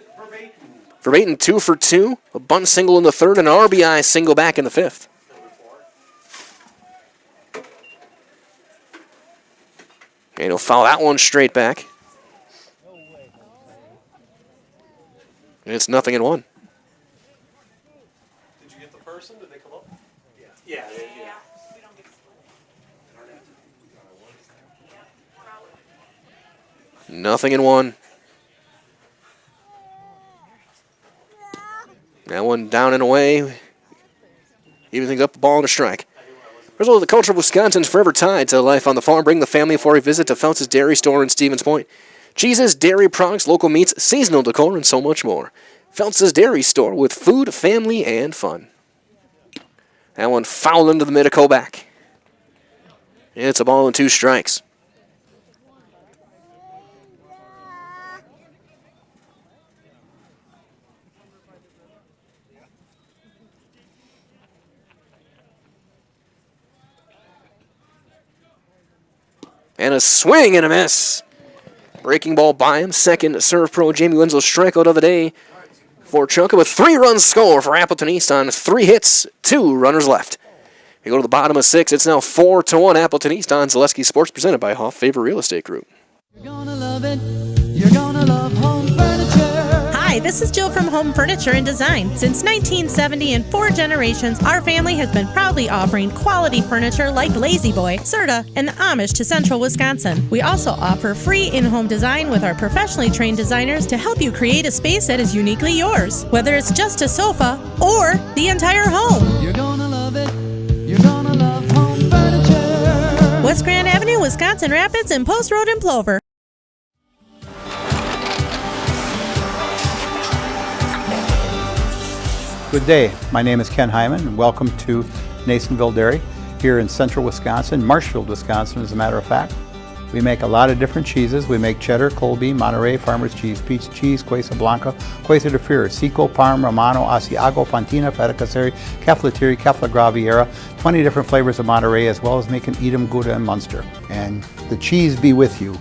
Verbaten 2 for 2. A bunt single in the third and an RBI single back in the 5th. And he'll foul that one straight back. It's 0-1. Did you get the person? Did they come up? Yeah. Yeah. 0-1. That one down and away. Even things up the ball and a strike. Result of the culture of Wisconsin's forever tied to life on the farm. Bring the family for a visit to Feltz's Dairy Store in Stevens Point. Cheeses, dairy products, local meats, seasonal decor, and so much more. Feltz's Dairy Store with food, family, and fun. That one fouled into the mid of Koback. It's a ball and 2 strikes. And a swing and a miss. Breaking ball by him. Second Serve Pro Jamie Wenzel strikeout of the day for Chunka with 3 runs score for Appleton East on 3 hits, 2 runners left. We go to the bottom of 6. It's now 4-1 Appleton East on Zaleski Sports presented by Hoff Favor Real Estate Group. You're gonna love it. You're gonna love home furniture. Hi, this is Jill from Home Furniture and Design. Since 1970 and 4 generations, our family has been proudly offering quality furniture like Lazy Boy, Serta, and Amish to Central Wisconsin. We also offer free in-home design with our professionally trained designers to help you create a space that is uniquely yours, whether it's just a sofa or the entire home. You're gonna love it. You're gonna love home furniture. West Grand Avenue, Wisconsin Rapids, and Post Road in Plover. Good day. My name is Ken Hyman, and welcome to Nasonville Dairy here in central Wisconsin, Marshfield, Wisconsin, as a matter of fact. We make a lot of different cheeses. We make cheddar, Colby, Monterey, Farmer's Cheese, Peach Cheese, Quesa Blanca, Quesa de Fear, Seco, Parm, Romano, Asiago, Fontina, Feta Caseri, Caflateri, Cafla Graviera, 20 different flavors of Monterey, as well as making Edam, Gouda, and Munster. And the cheese be with you.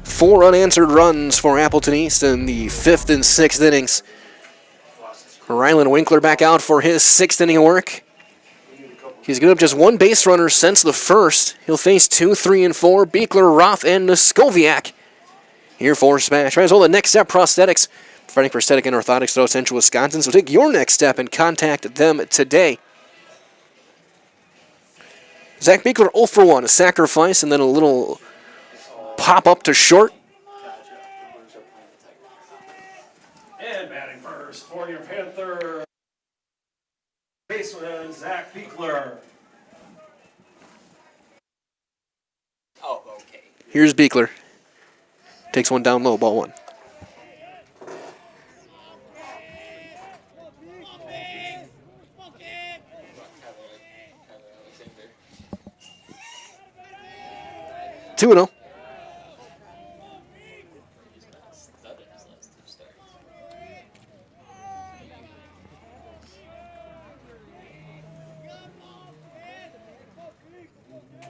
Four unanswered runs for Appleton East in the 5th and 6th innings. Rylan Winkler back out for his 6th inning of work. He's given up just 1 base runner since the 1st. He'll face 2, 3, and 4. Beekler, Roth, and Noskoviak here for SPASH. Right, as well, the Next Step Prosthetics, providing prosthetic and orthotics throughout central Wisconsin. So take your next step and contact them today. Zach Beekler 0 for 1, a sacrifice, and then a little pop up to short. And batting first for your Panther. Base baseman, Zach Beekler. Here's Beekler. Takes one down low, ball one. Two and 0.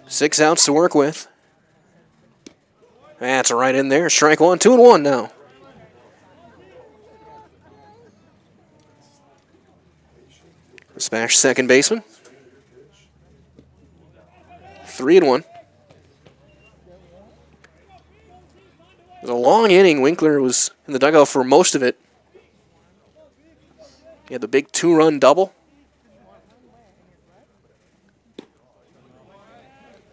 Six outs to work with. That's right in there. Strike one, 2 and 1 now. Smash second baseman. 3 and 1. It was a long inning. Winkler was in the dugout for most of it. He had the big 2-run double.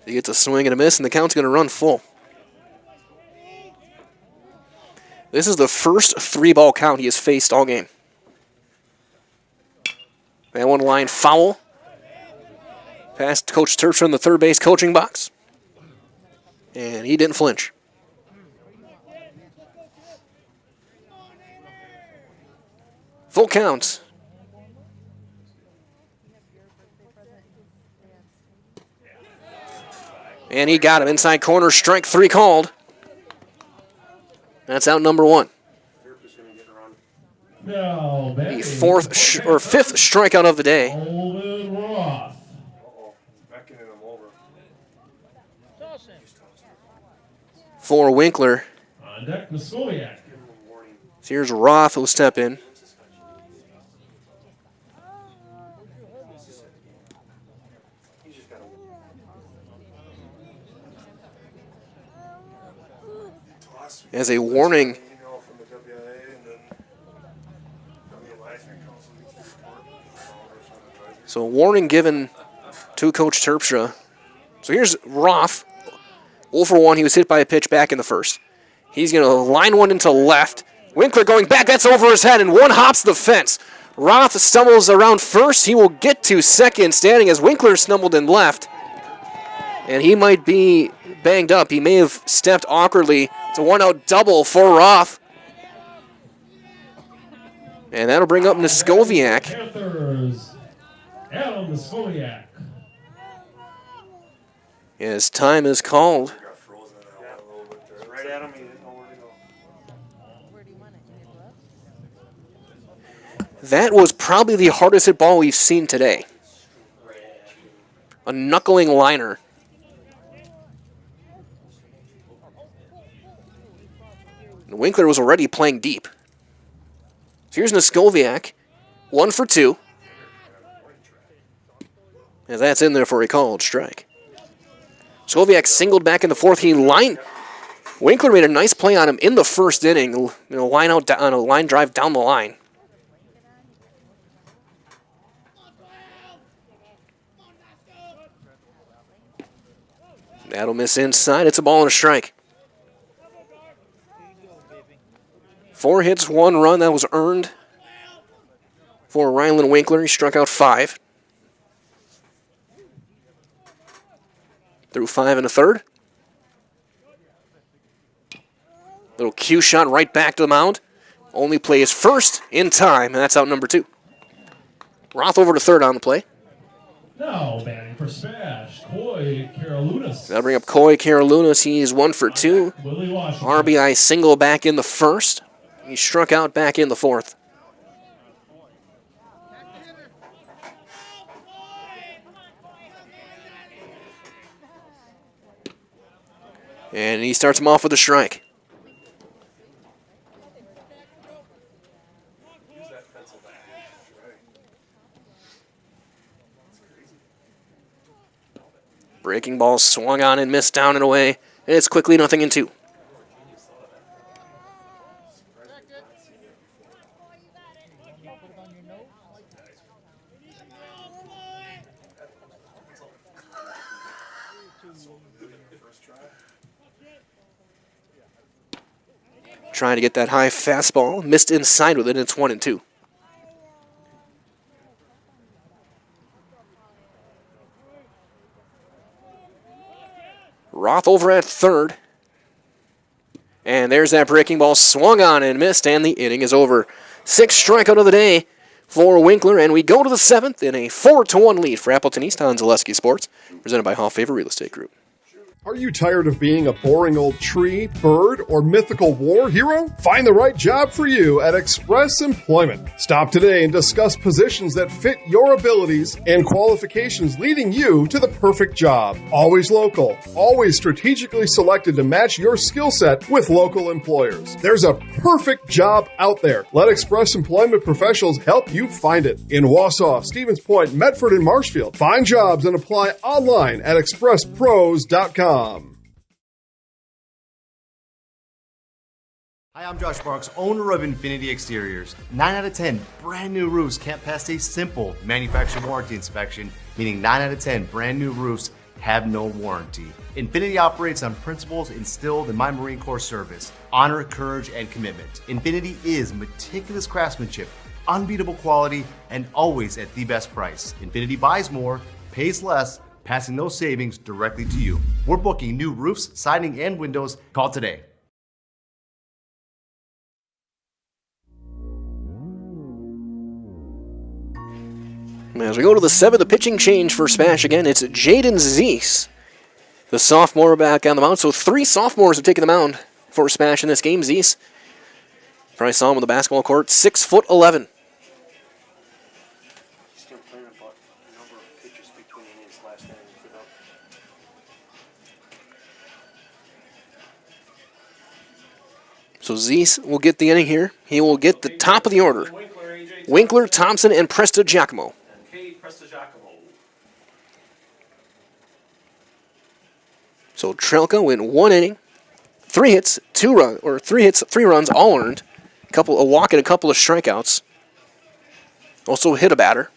He gets a swing and a miss, and the count's going to run full. This is the first 3-ball count he has faced all game. That one line foul. Past Coach Terpstra in the third base coaching box. And he didn't flinch. Full count. And he got him inside corner, strike 3 called. That's out number 1. Now, The fifth strikeout of the day. Olin Roth. For Winkler. On deck, Muskowiak. So here's Roth who'll step in. As a warning. So a warning given to Coach Terpstra. So here's Roth. 0 for 1. He was hit by a pitch back in the first. He's going to line one into left. Winkler going back. That's over his head, and one hops the fence. Roth stumbles around first. He will get to second, standing as Winkler stumbled in left. And he might be banged up. He may have stepped awkwardly. It's a 1-out double for Roth. And that'll bring up Muskowiak. Panthers, Adam Muskowiak. As time is called. Right at him, he didn't know where to go. That was probably the hardest hit ball we've seen today. A knuckling liner. And Winkler was already playing deep. So here's Muskowiak. 1 for 2. As that's in there for a called strike. Muskowiak singled back in the fourth. Winkler made a nice play on him in the first inning. Line out on a line drive down the line. That'll miss inside. It's a ball and a strike. 4 hits, 1 run. That was earned for Ryland Winkler. He struck out 5. Threw 5 and a third. Little cue shot right back to the mound. Only plays first in time, and that's out number 2. Roth over to third on the play. Now batting for SPASH, Coy Karalunas. That'll bring up Coy Karalunas. He's 1 for 2. RBI single back in the first. He struck out back in the fourth. And he starts him off with a strike. Breaking ball swung on and missed down and away. And it's quickly 0-2. Trying to get that high fastball. Missed inside with it. It's 1-2. Roth over at third. And there's that breaking ball swung on and missed, and the inning is over. 6th strikeout of the day for Winkler, and we go to the 7th in a 4-1 lead for Appleton East on Zaleski Sports, presented by Hall Favor Real Estate Group. Are you tired of being a boring old tree, bird, or mythical war hero? Find the right job for you at Express Employment. Stop today and discuss positions that fit your abilities and qualifications, leading you to the perfect job. Always local, always strategically selected to match your skill set with local employers. There's a perfect job out there. Let Express Employment professionals help you find it. In Wausau, Stevens Point, Medford, and Marshfield. Find jobs and apply online at expresspros.com. Hi, I'm Josh Marks, owner of Infinity Exteriors. 9 out of 10 brand new roofs can't pass a simple manufacturer warranty inspection, meaning 9 out of 10 brand new roofs have no warranty. Infinity operates on principles instilled in my Marine Corps service: honor, courage, and commitment. Infinity is meticulous craftsmanship, unbeatable quality, and always at the best price. Infinity buys more, pays less, passing those savings directly to you. We're booking new roofs, siding, and windows. Call today. As we go to the 7th, the pitching change for SPASH again. It's Jaden Zeese, the sophomore, back on the mound. So 3 sophomores have taken the mound for SPASH in this game. Zeese, probably saw him on the basketball court, 6'11". Still playing about a number of pitches between innings last inning for them. So Zeese will get the inning here. He will get the top of the order. Winkler, Thompson, and Presta Giacomo. So Trelka in 1 inning, 3 hits, 3 runs, all earned. A walk and a couple of strikeouts. Also hit a batter.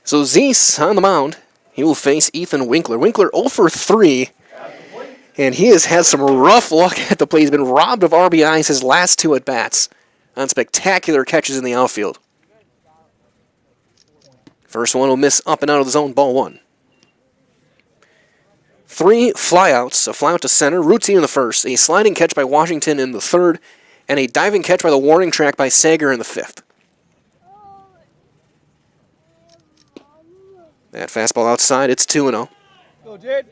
So Zeese on the mound. He will face Ethan Winkler. Winkler 0 for 3. And he has had some rough luck at the plate. He's been robbed of RBIs his last 2 at-bats on spectacular catches in the outfield. First one will miss up and out of the zone, ball 1. 3 flyouts, a fly out to center, routine in the first, a sliding catch by Washington in the third, and a diving catch by the warning track by Sager in the 5th. That fastball outside, it's 2-0. Go, Jade.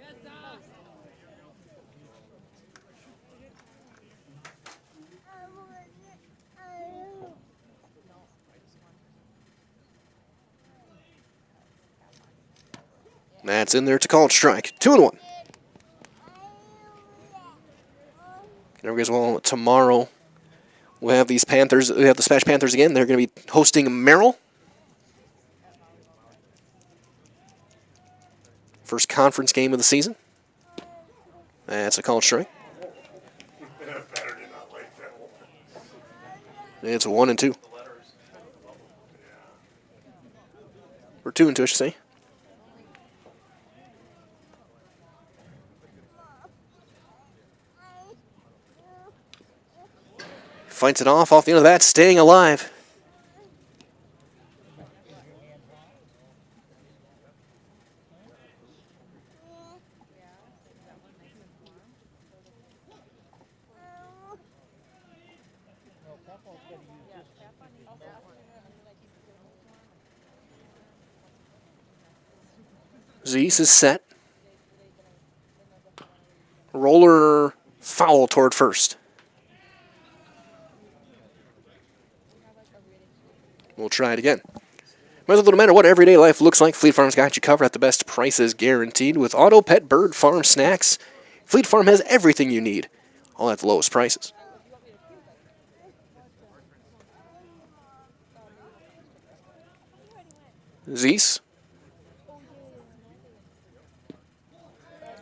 That's in there to call it strike. 2-1. There goes well. Tomorrow we'll have these Panthers. We have the SPASH Panthers again. They're going to be hosting Merrill. First conference game of the season. That's a called strike. It's 1-2. Or 2-2, I should say. Fights it off the end of that, staying alive. Zeese is set. Roller foul toward first. We'll try it again. No matter what everyday life looks like, Fleet Farm's got you covered at the best prices guaranteed. With auto, pet, bird, farm, snacks, Fleet Farm has everything you need, all at the lowest prices. Zeese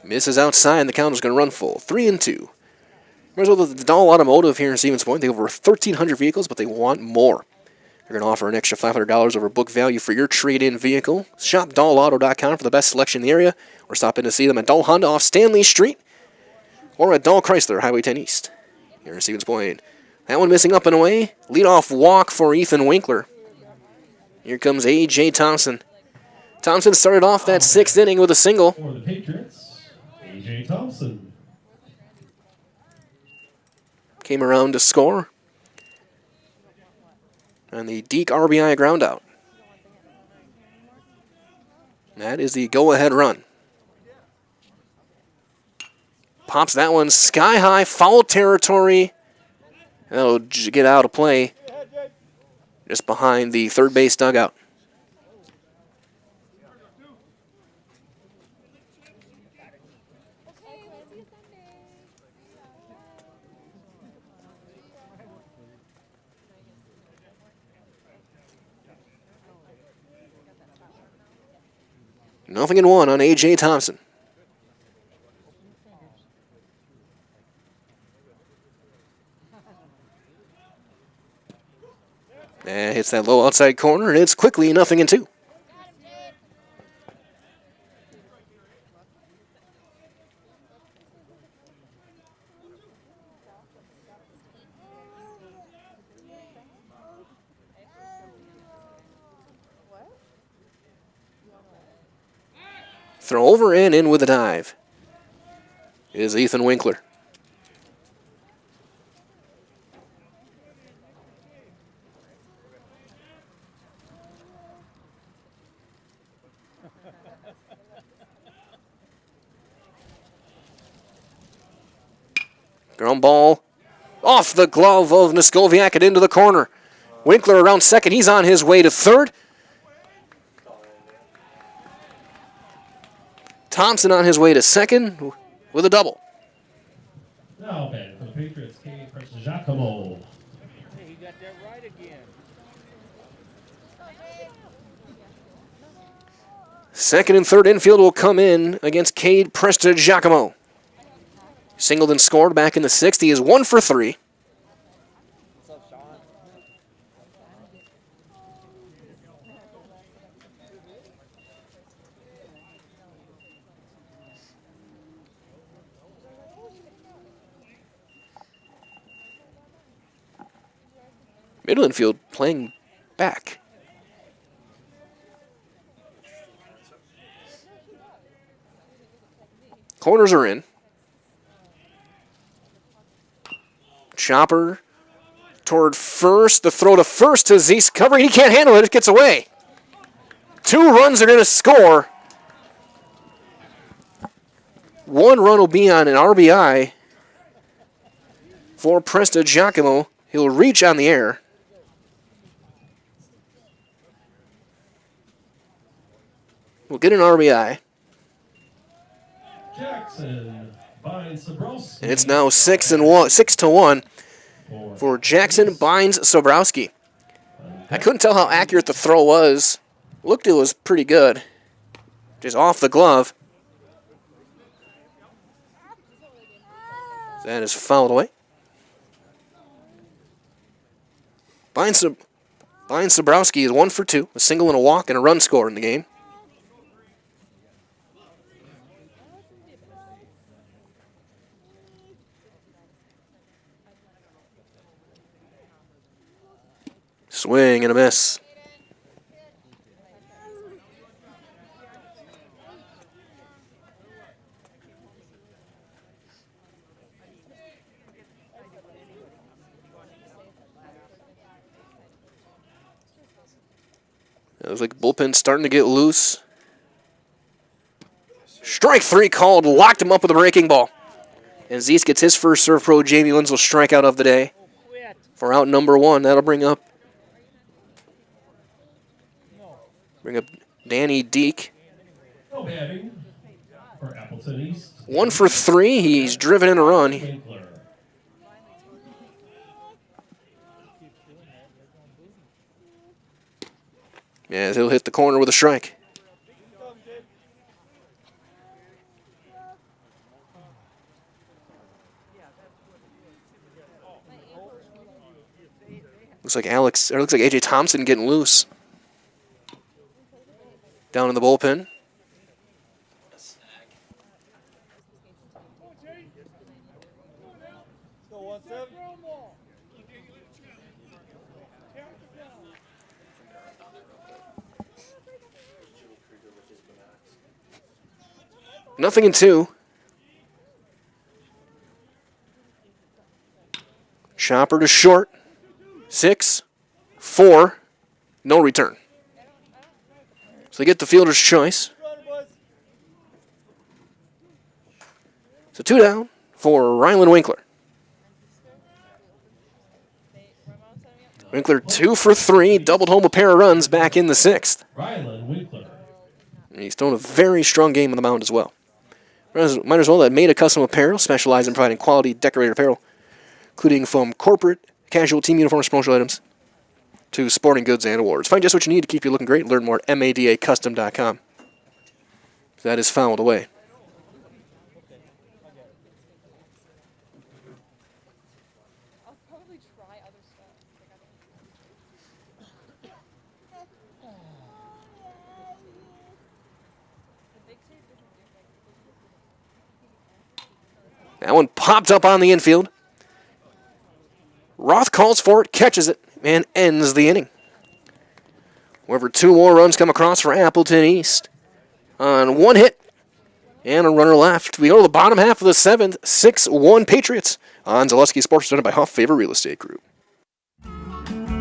misses outside, and the counter's going to run full. 3-2. Remember the Dahl Automotive here in Stevens Point. They have over 1,300 vehicles, but they want more. They're going to offer an extra $500 over book value for your trade-in vehicle. Shop DallAuto.com for the best selection in the area, or stop in to see them at Dahl Honda off Stanley Street, or at Dahl Chrysler, Highway 10 East, here in Stevens Point. That one missing up and away. Leadoff walk for Ethan Winkler. Here comes A.J. Thompson. Thompson started off that 6th inning with a single. For the Patriots, A.J. Thompson. Came around to score. And the Deke RBI groundout. That is the go-ahead run. Pops that one sky high, foul territory. That'll get out of play just behind the third base dugout. Nothing in one on A.J. Thompson. And hits that low outside corner, and it's quickly 0-2. Throw over and in with a dive is Ethan Winkler. Ground ball off the glove of Neskoviak and into the corner. Winkler around second. He's on his way to third. Thompson on his way to second with a double. Now batting for the Patriots, Cade Giacomo. He got that right again. Second and third infield will come in against Cade Giacomo. Singled and scored back in the 6th. He is 1 for 3. Middle infield playing back. Corners are in. Chopper toward first. The throw to first to Zeese covering. He can't handle it. It gets away. 2 runs are going to score. 1 run will be on an RBI for Giacomo. He'll reach on the air. We'll get an RBI. Jackson binds Sobrowski. And it's now 6-1 for Jackson binds Sobrowski. I couldn't tell how accurate the throw was. Looked it was pretty good. Just off the glove. That is fouled away. Binds Sobrowski is 1 for 2. A single and a walk and a run score in the game. Swing and a miss. It looks like bullpen's starting to get loose. Strike 3 called, locked him up with a breaking ball. And Zeese gets his first Serve Pro Jamie Winslow strikeout of the day for out number 1. That'll bring up Danny Deke. No batting for Appleton East. 1 for 3. He's driven in a run. Yeah, he'll hit the corner with a strike. Looks like AJ Thompson getting loose. Down in the bullpen. Nothing in 2. Chopper to short. 6, 4, no return. So they get the fielder's choice. So 2 down for Rylan Winkler. Winkler 2 for 3, doubled home a pair of runs back in the 6th. Rylan Winkler. And he's thrown a very strong game on the mound as well. Might as well have made a custom apparel, specialized in providing quality decorated apparel, including from corporate, casual team uniforms, promotional items, to sporting goods and awards. Find just what you need to keep you looking great. Learn more at madacustom.com. That is fouled away. That one popped up on the infield. Roth calls for it, catches it, and ends the inning. However, 2 more runs come across for Appleton East on 1 hit and a runner left. We go to the bottom half of the 7th, 6-1 Patriots on Zaleski Sports, presented by Huff Favor Real Estate Group.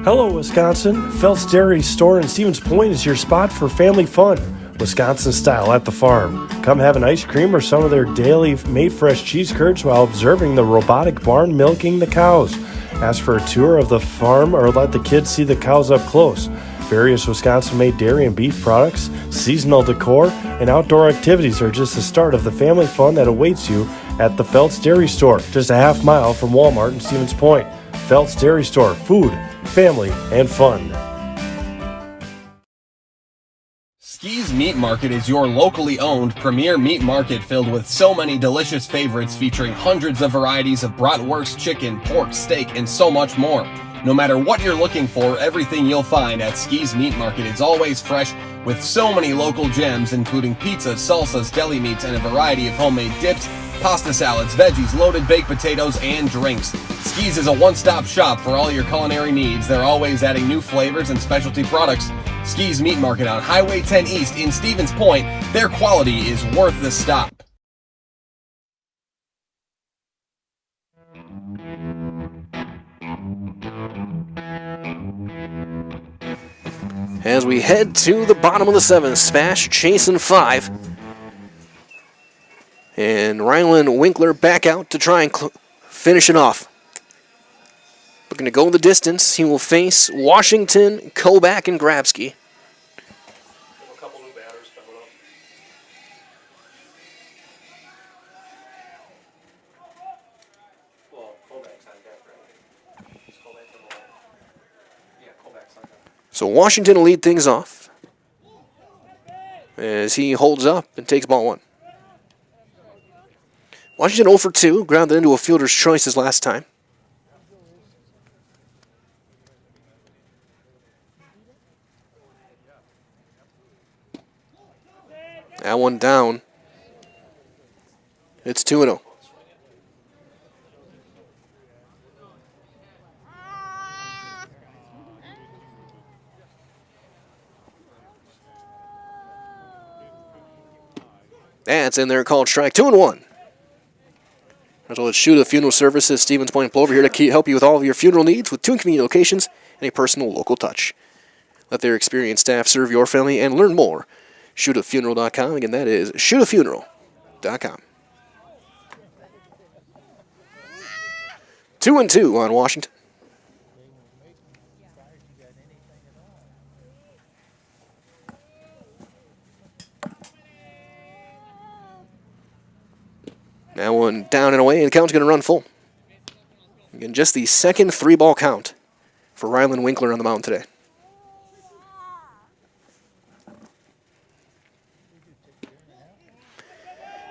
Hello, Wisconsin. Phelps Dairy Store in Stevens Point is your spot for family fun. Wisconsin style at the farm. Come have an ice cream or some of their daily made fresh cheese curds while observing the robotic barn milking the cows. Ask for a tour of the farm or let the kids see the cows up close. Various Wisconsin-made dairy and beef products, seasonal decor, and outdoor activities are just the start of the family fun that awaits you at the Phelps Dairy Store, just a half mile from Walmart in Stevens Point. Phelps Dairy Store, food, family, and fun. Ski's Meat Market is your locally owned premier meat market filled with so many delicious favorites featuring hundreds of varieties of bratwurst, chicken, pork, steak, and so much more. No matter what you're looking for, everything you'll find at Ski's Meat Market is always fresh with so many local gems including pizzas, salsas, deli meats, and a variety of homemade dips, pasta salads, veggies, loaded baked potatoes, and drinks. Ski's is a one-stop shop for all your culinary needs. They're always adding new flavors and specialty products. Ski's Meat Market on Highway 10 East in Stevens Point. Their quality is worth the stop. As we head to the bottom of the 7th, Spash chasing 5. And Rylan Winkler back out to try and finish it off. Looking to go the distance, he will face Washington, Kobach, and Grabsky. A couple new batters coming up. Well, Kobach's on deck, right? Is Kobach from the line? Yeah, Kobach's on deck. So Washington will lead things off as he holds up and takes ball 1. Washington 0 for 2, grounded into a fielder's choice his last time. That one down. It's 2-0. That's in there, called strike. 2-1. So let's shoot a funeral services. Stevens Point Plover here to help you with all of your funeral needs with 2 convenient locations and a personal local touch. Let their experienced staff serve your family and learn more. Shootafuneral.com. Again, that is shootafuneral.com. 2-2 on Washington. That one down and away, and the count's going to run full. Again, just the second 3-ball count for Rylan Winkler on the mound today.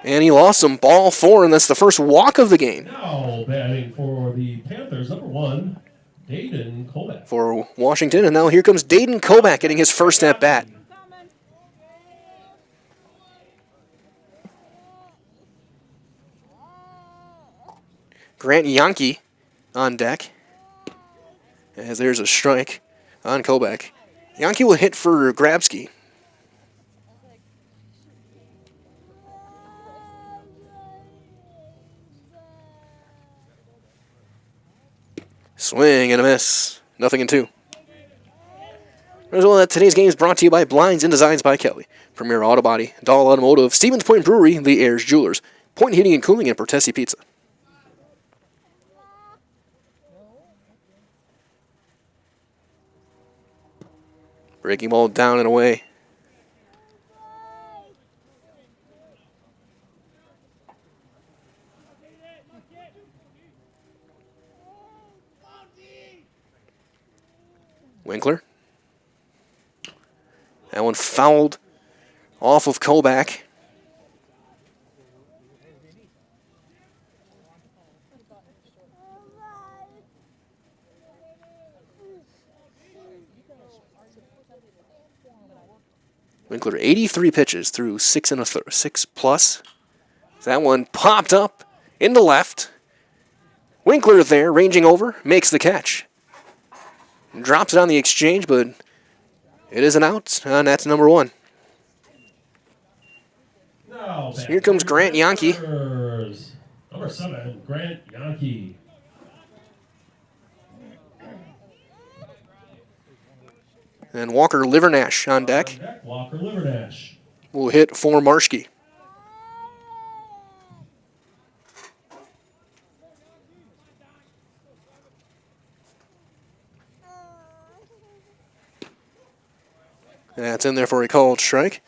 And he lost some ball 4, and that's the first walk of the game. Now batting for the Panthers, number 1, Dayton Colback. for Washington. And now here comes Dayton Koback getting his first at bat. Grant Yankee on deck. As there's a strike on Koback. Yankee will hit for Grabski. Swing and a miss. 0-2. As well, that today's game is brought to you by Blinds and Designs by Kelly, Premier Auto Body, Dahl Automotive, Stevens Point Brewery, Lee Ayers Jewelers, Point Heating and Cooling, and Portesi Pizza. Breaking ball down and away. Winkler. That one fouled off of Koback. Winkler 83 pitches through 6 1/3, 6 plus. That one popped up into left. Winkler there, ranging over, makes the catch. Drops it on the exchange, but it is an out, and that's number 1. Now, So here comes Grant Yankee. Number 7, Grant Yankee. And Walker Livernash on deck. Walker Livernash. Will hit for Marshke. That's in there for a called strike.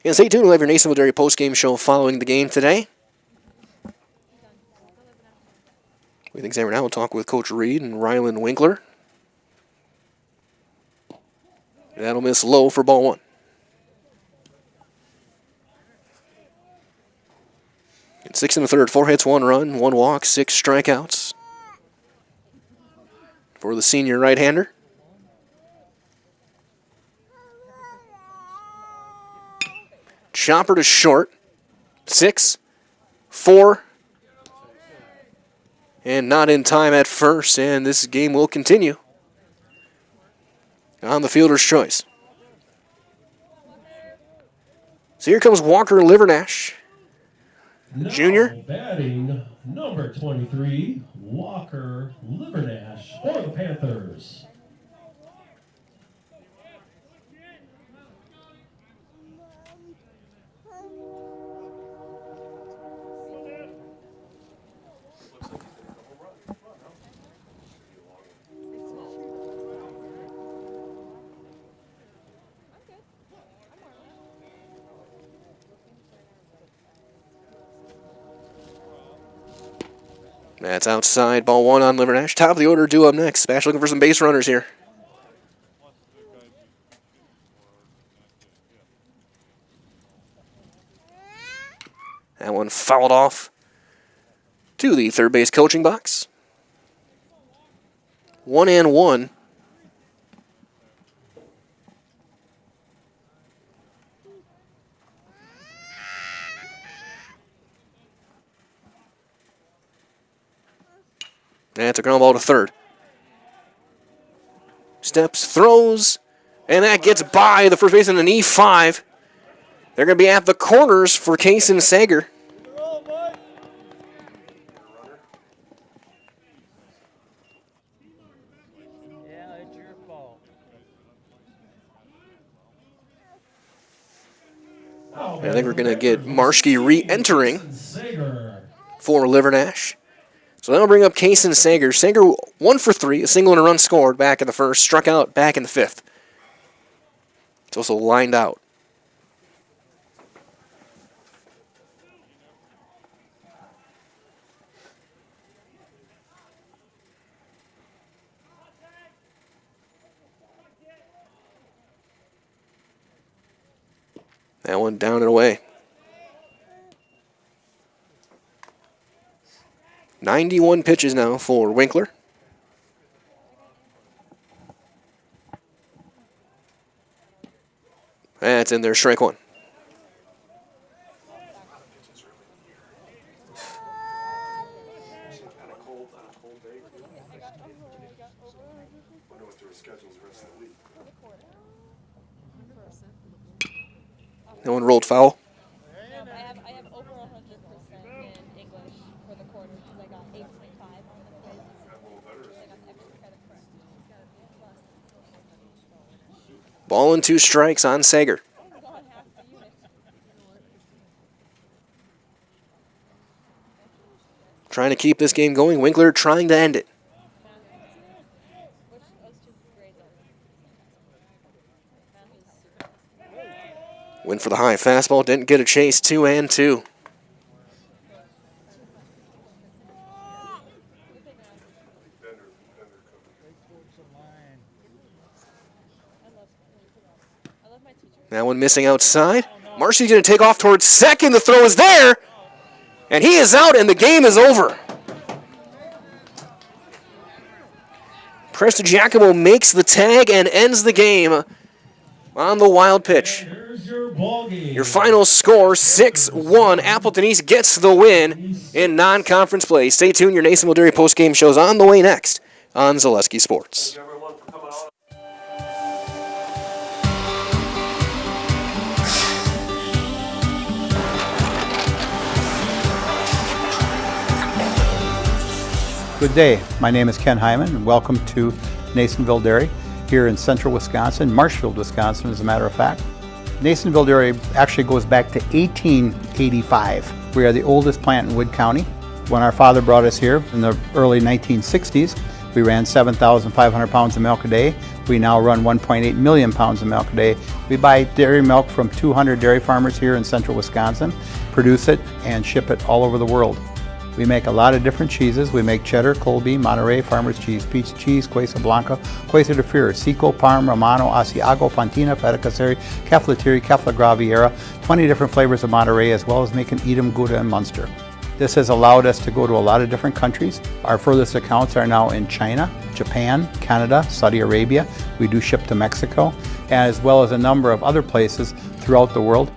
And stay tuned. We'll have your Nasonville Dairy postgame show following the game today. We think right now we'll talk with Coach Reed and Rylan Winkler. That'll miss low for ball 1. In 6 1/3, 4 hits, 1 run, 1 walk, 6 strikeouts for the senior right-hander. Chopper to short. 6, 4, and not in time at first, and this game will continue on the fielder's choice. So here comes Walker Livernash, Jr. Batting number 23, Walker Livernash for the Panthers. That's outside, ball 1 on Livernash. Top of the order due up next. Spash looking for some base runners here. That one fouled off to the third base coaching box. 1-1. That's a ground ball to third. Steps, throws, and that gets by the first baseman in E5. They're going to be at the corners for Kaysen Sager. I think we're going to get Marshke re-entering for Livernash. So that'll bring up Kaysen Sager. Sager 1 for 3, a single and a run scored back in the first, struck out back in the 5th. It's also lined out. That one down and away. 91 pitches now for Winkler. That's in there, strike one. No one rolled foul. Ball and 2 strikes on Sager. Trying to keep this game going. Winkler trying to end it. Went for the high fastball. Didn't get a chase. 2-2. That one missing outside. Marcy's going to take off towards second. The throw is there. And he is out, and the game is over. Preston Giacomo makes the tag and ends the game on the wild pitch. Your final score, 6-1. Appleton East gets the win in non-conference play. Stay tuned. Your Nasonville Dairy postgame show's on the way next on Zaleski Sports. Good day. My name is Ken Hyman, and welcome to Nasonville Dairy here in central Wisconsin, Marshfield, Wisconsin, as a matter of fact. Nasonville Dairy actually goes back to 1885. We are the oldest plant in Wood County. When our father brought us here in the early 1960s, we ran 7,500 pounds of milk a day. We now run 1.8 million pounds of milk a day. We buy dairy milk from 200 dairy farmers here in central Wisconsin, produce it, and ship it all over the world. We make a lot of different cheeses. We make cheddar, Colby, Monterey, Farmer's Cheese, Peach Cheese, Quesa Blanca, Quesa de Fury, Seco, Parm, Romano, Asiago, Fontina, Feta Caseri, Caflatiri, Cafla Graviera, 20 different flavors of Monterey, as well as making Edam, Gouda, and Munster. This has allowed us to go to a lot of different countries. Our furthest accounts are now in China, Japan, Canada, Saudi Arabia. We do ship to Mexico, as well as a number of other places throughout the world.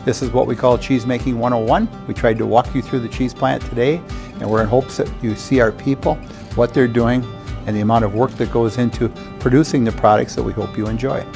This is what we call Cheese Making 101. We tried to walk you through the cheese plant today, and we're in hopes that you see our people, what they're doing, and the amount of work that goes into producing the products that we hope you enjoy.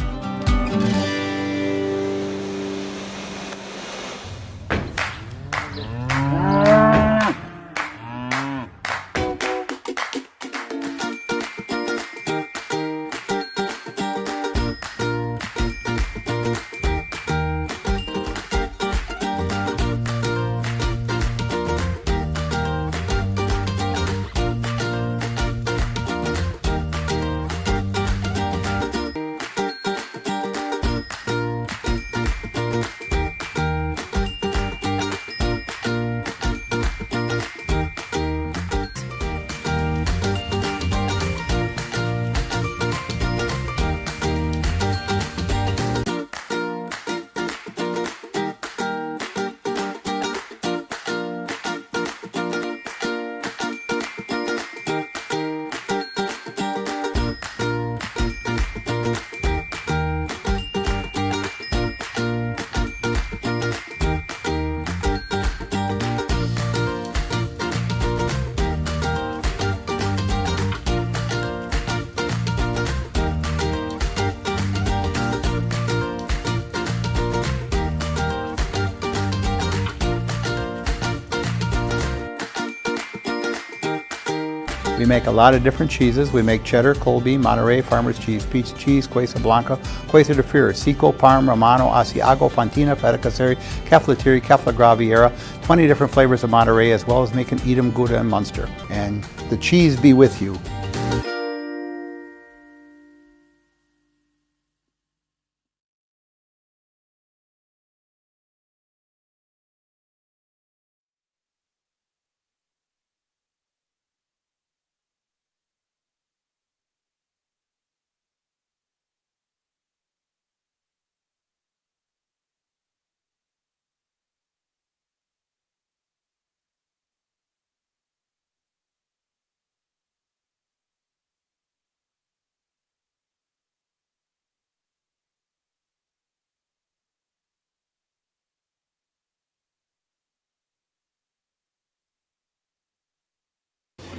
We make a lot of different cheeses. We make cheddar, Colby, Monterey, Farmer's Cheese, Peach Cheese, Quesa Blanca, Quesa de Fury, Seco, Parm, Romano, Asiago, Fontina, Feta Caseri, Caflatiri, Cafla Graviera, 20 different flavors of Monterey, as well as making Edam, Gouda, and Munster. And the cheese be with you.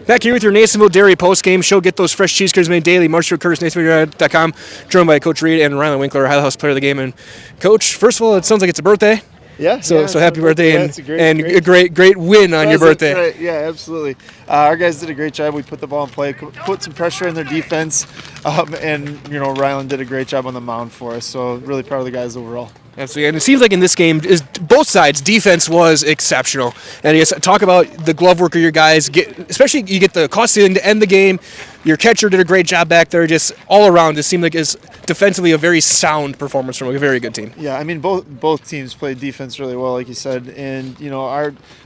Back here with your Nasonville Dairy post-game show. Get those fresh cheese curds made daily. Marshall Curtis, NasonvilleDairy.com. Joined by Coach Reed and Rylan Winkler, Highhouse Player of the Game. And Coach, first of all, it sounds like it's a birthday. Yeah. So happy birthday yeah, and it's a great win on your birthday. Right. Yeah, absolutely. Our guys did a great job. We put the ball in play, put some pressure in their defense, and Rylan did a great job on the mound for us. So really proud of the guys overall. Absolutely, and it seems like in this game, both sides' defense was exceptional. And I guess talk about the glove work of your guys. Especially you get the caught stealing to end the game. Your catcher did a great job back there. Just all around, it seemed like it's defensively a very sound performance from a very good team. Yeah, I mean both teams played defense really well, like you said. And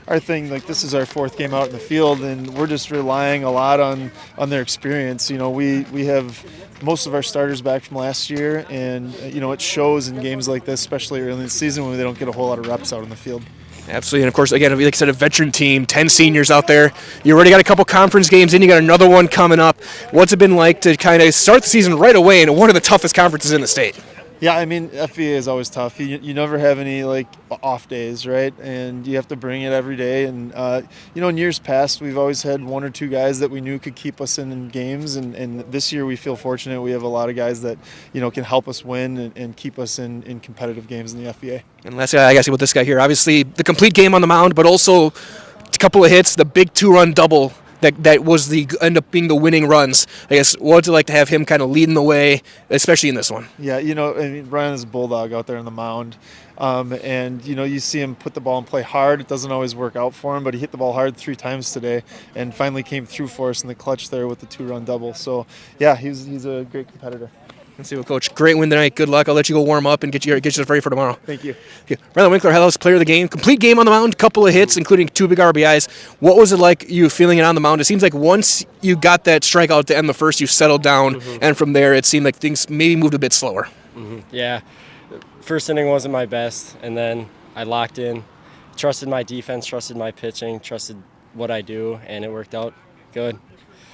our thing, like, this is our fourth game out in the field, and we're just relying a lot on their experience. We have most of our starters back from last year, and it shows in games like this, especially early in the season when they don't get a whole lot of reps out in the field. Absolutely, and of course, again, like I said, a veteran team, 10 seniors out there. You already got a couple conference games in, you got another one coming up. What's it been like to kind of start the season right away in one of the toughest conferences in the state? Yeah, I mean, FVA is always tough. You never have any, off days, right? And you have to bring it every day. And, in years past, we've always had one or two guys that we knew could keep us in games. And this year we feel fortunate. We have a lot of guys that, can help us win and keep us in competitive games in the FVA. And lastly, I got to see about this guy here. Obviously, the complete game on the mound, but also a couple of hits, the big 2-run double. That was end up being the winning runs. I guess what's it like to have him kind of leading the way, especially in this one? Yeah, Ryan is a bulldog out there on the mound, and you see him put the ball and play hard. It doesn't always work out for him, but he hit the ball hard 3 times today, and finally came through for us in the clutch there with the 2-run double. So yeah, he's a great competitor. Let's see what, Coach. Great win tonight. Good luck. I'll let you go warm up and get you ready for tomorrow. Thank you. Rylan Winkler, Highhouse Player of the Game. Complete game on the mound, couple of hits, including 2 big RBIs. What was it like you feeling it on the mound? It seems like once you got that strikeout to end the first, you settled down, and from there it seemed like things maybe moved a bit slower. Yeah. First inning wasn't my best, and then I locked in, trusted my defense, trusted my pitching, trusted what I do, and it worked out good.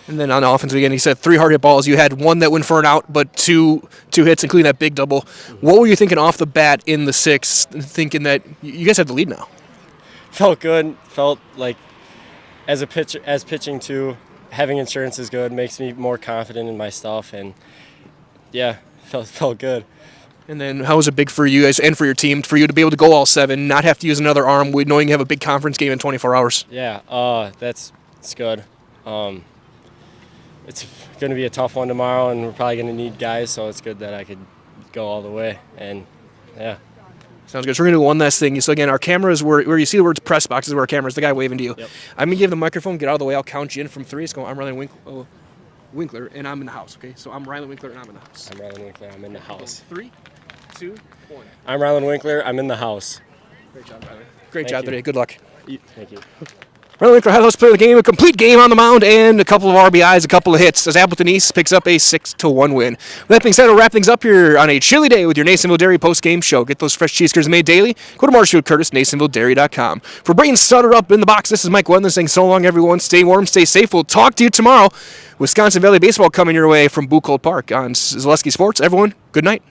And then on offense again, he said 3 hard hit balls. You had 1 that went for an out, but two hits, including that big double. What were you thinking off the bat in the 6th, thinking that you guys have the lead now? Felt good. Felt like as pitching too, having insurance is good. Makes me more confident in my stuff, and yeah, felt good. And then how was it big for you guys and for your team for you to be able to go all 7, not have to use another arm, knowing you have a big conference game in 24 hours? Yeah, it's good. It's going to be a tough one tomorrow, and we're probably going to need guys, so it's good that I could go all the way. And, yeah. Sounds good. So we're going to do one last thing. So, again, our cameras, where you see the words press box is where our camera is, the guy waving to you. Yep. I'm going to give the microphone, get out of the way. I'll count you in from 3. It's going, I'm Rylan Winkler, and I'm in the house, okay? So I'm Rylan Winkler, and I'm in the house. I'm Rylan Winkler, I'm in the house. 3, 2, 1. I'm Rylan Winkler, I'm in the house. Great job, Rylan. Great job today. Good luck. Thank you. Rylan Winkler, Highhouse Player of the Game, a complete game on the mound, and a couple of RBIs, a couple of hits, as Appleton East picks up a 6-1 win. With that being said, we'll wrap things up here on a chilly day with your Nasonville Dairy post-game show. Get those fresh cheese curds made daily. Go to Marshall Curtis, NasonvilleDairy.com. For Braden Sutter up in the box, this is Mike Wendler saying so long, everyone. Stay warm, stay safe. We'll talk to you tomorrow. Wisconsin Valley Baseball coming your way from Buchholz Park on Zaleski Sports. Everyone, good night.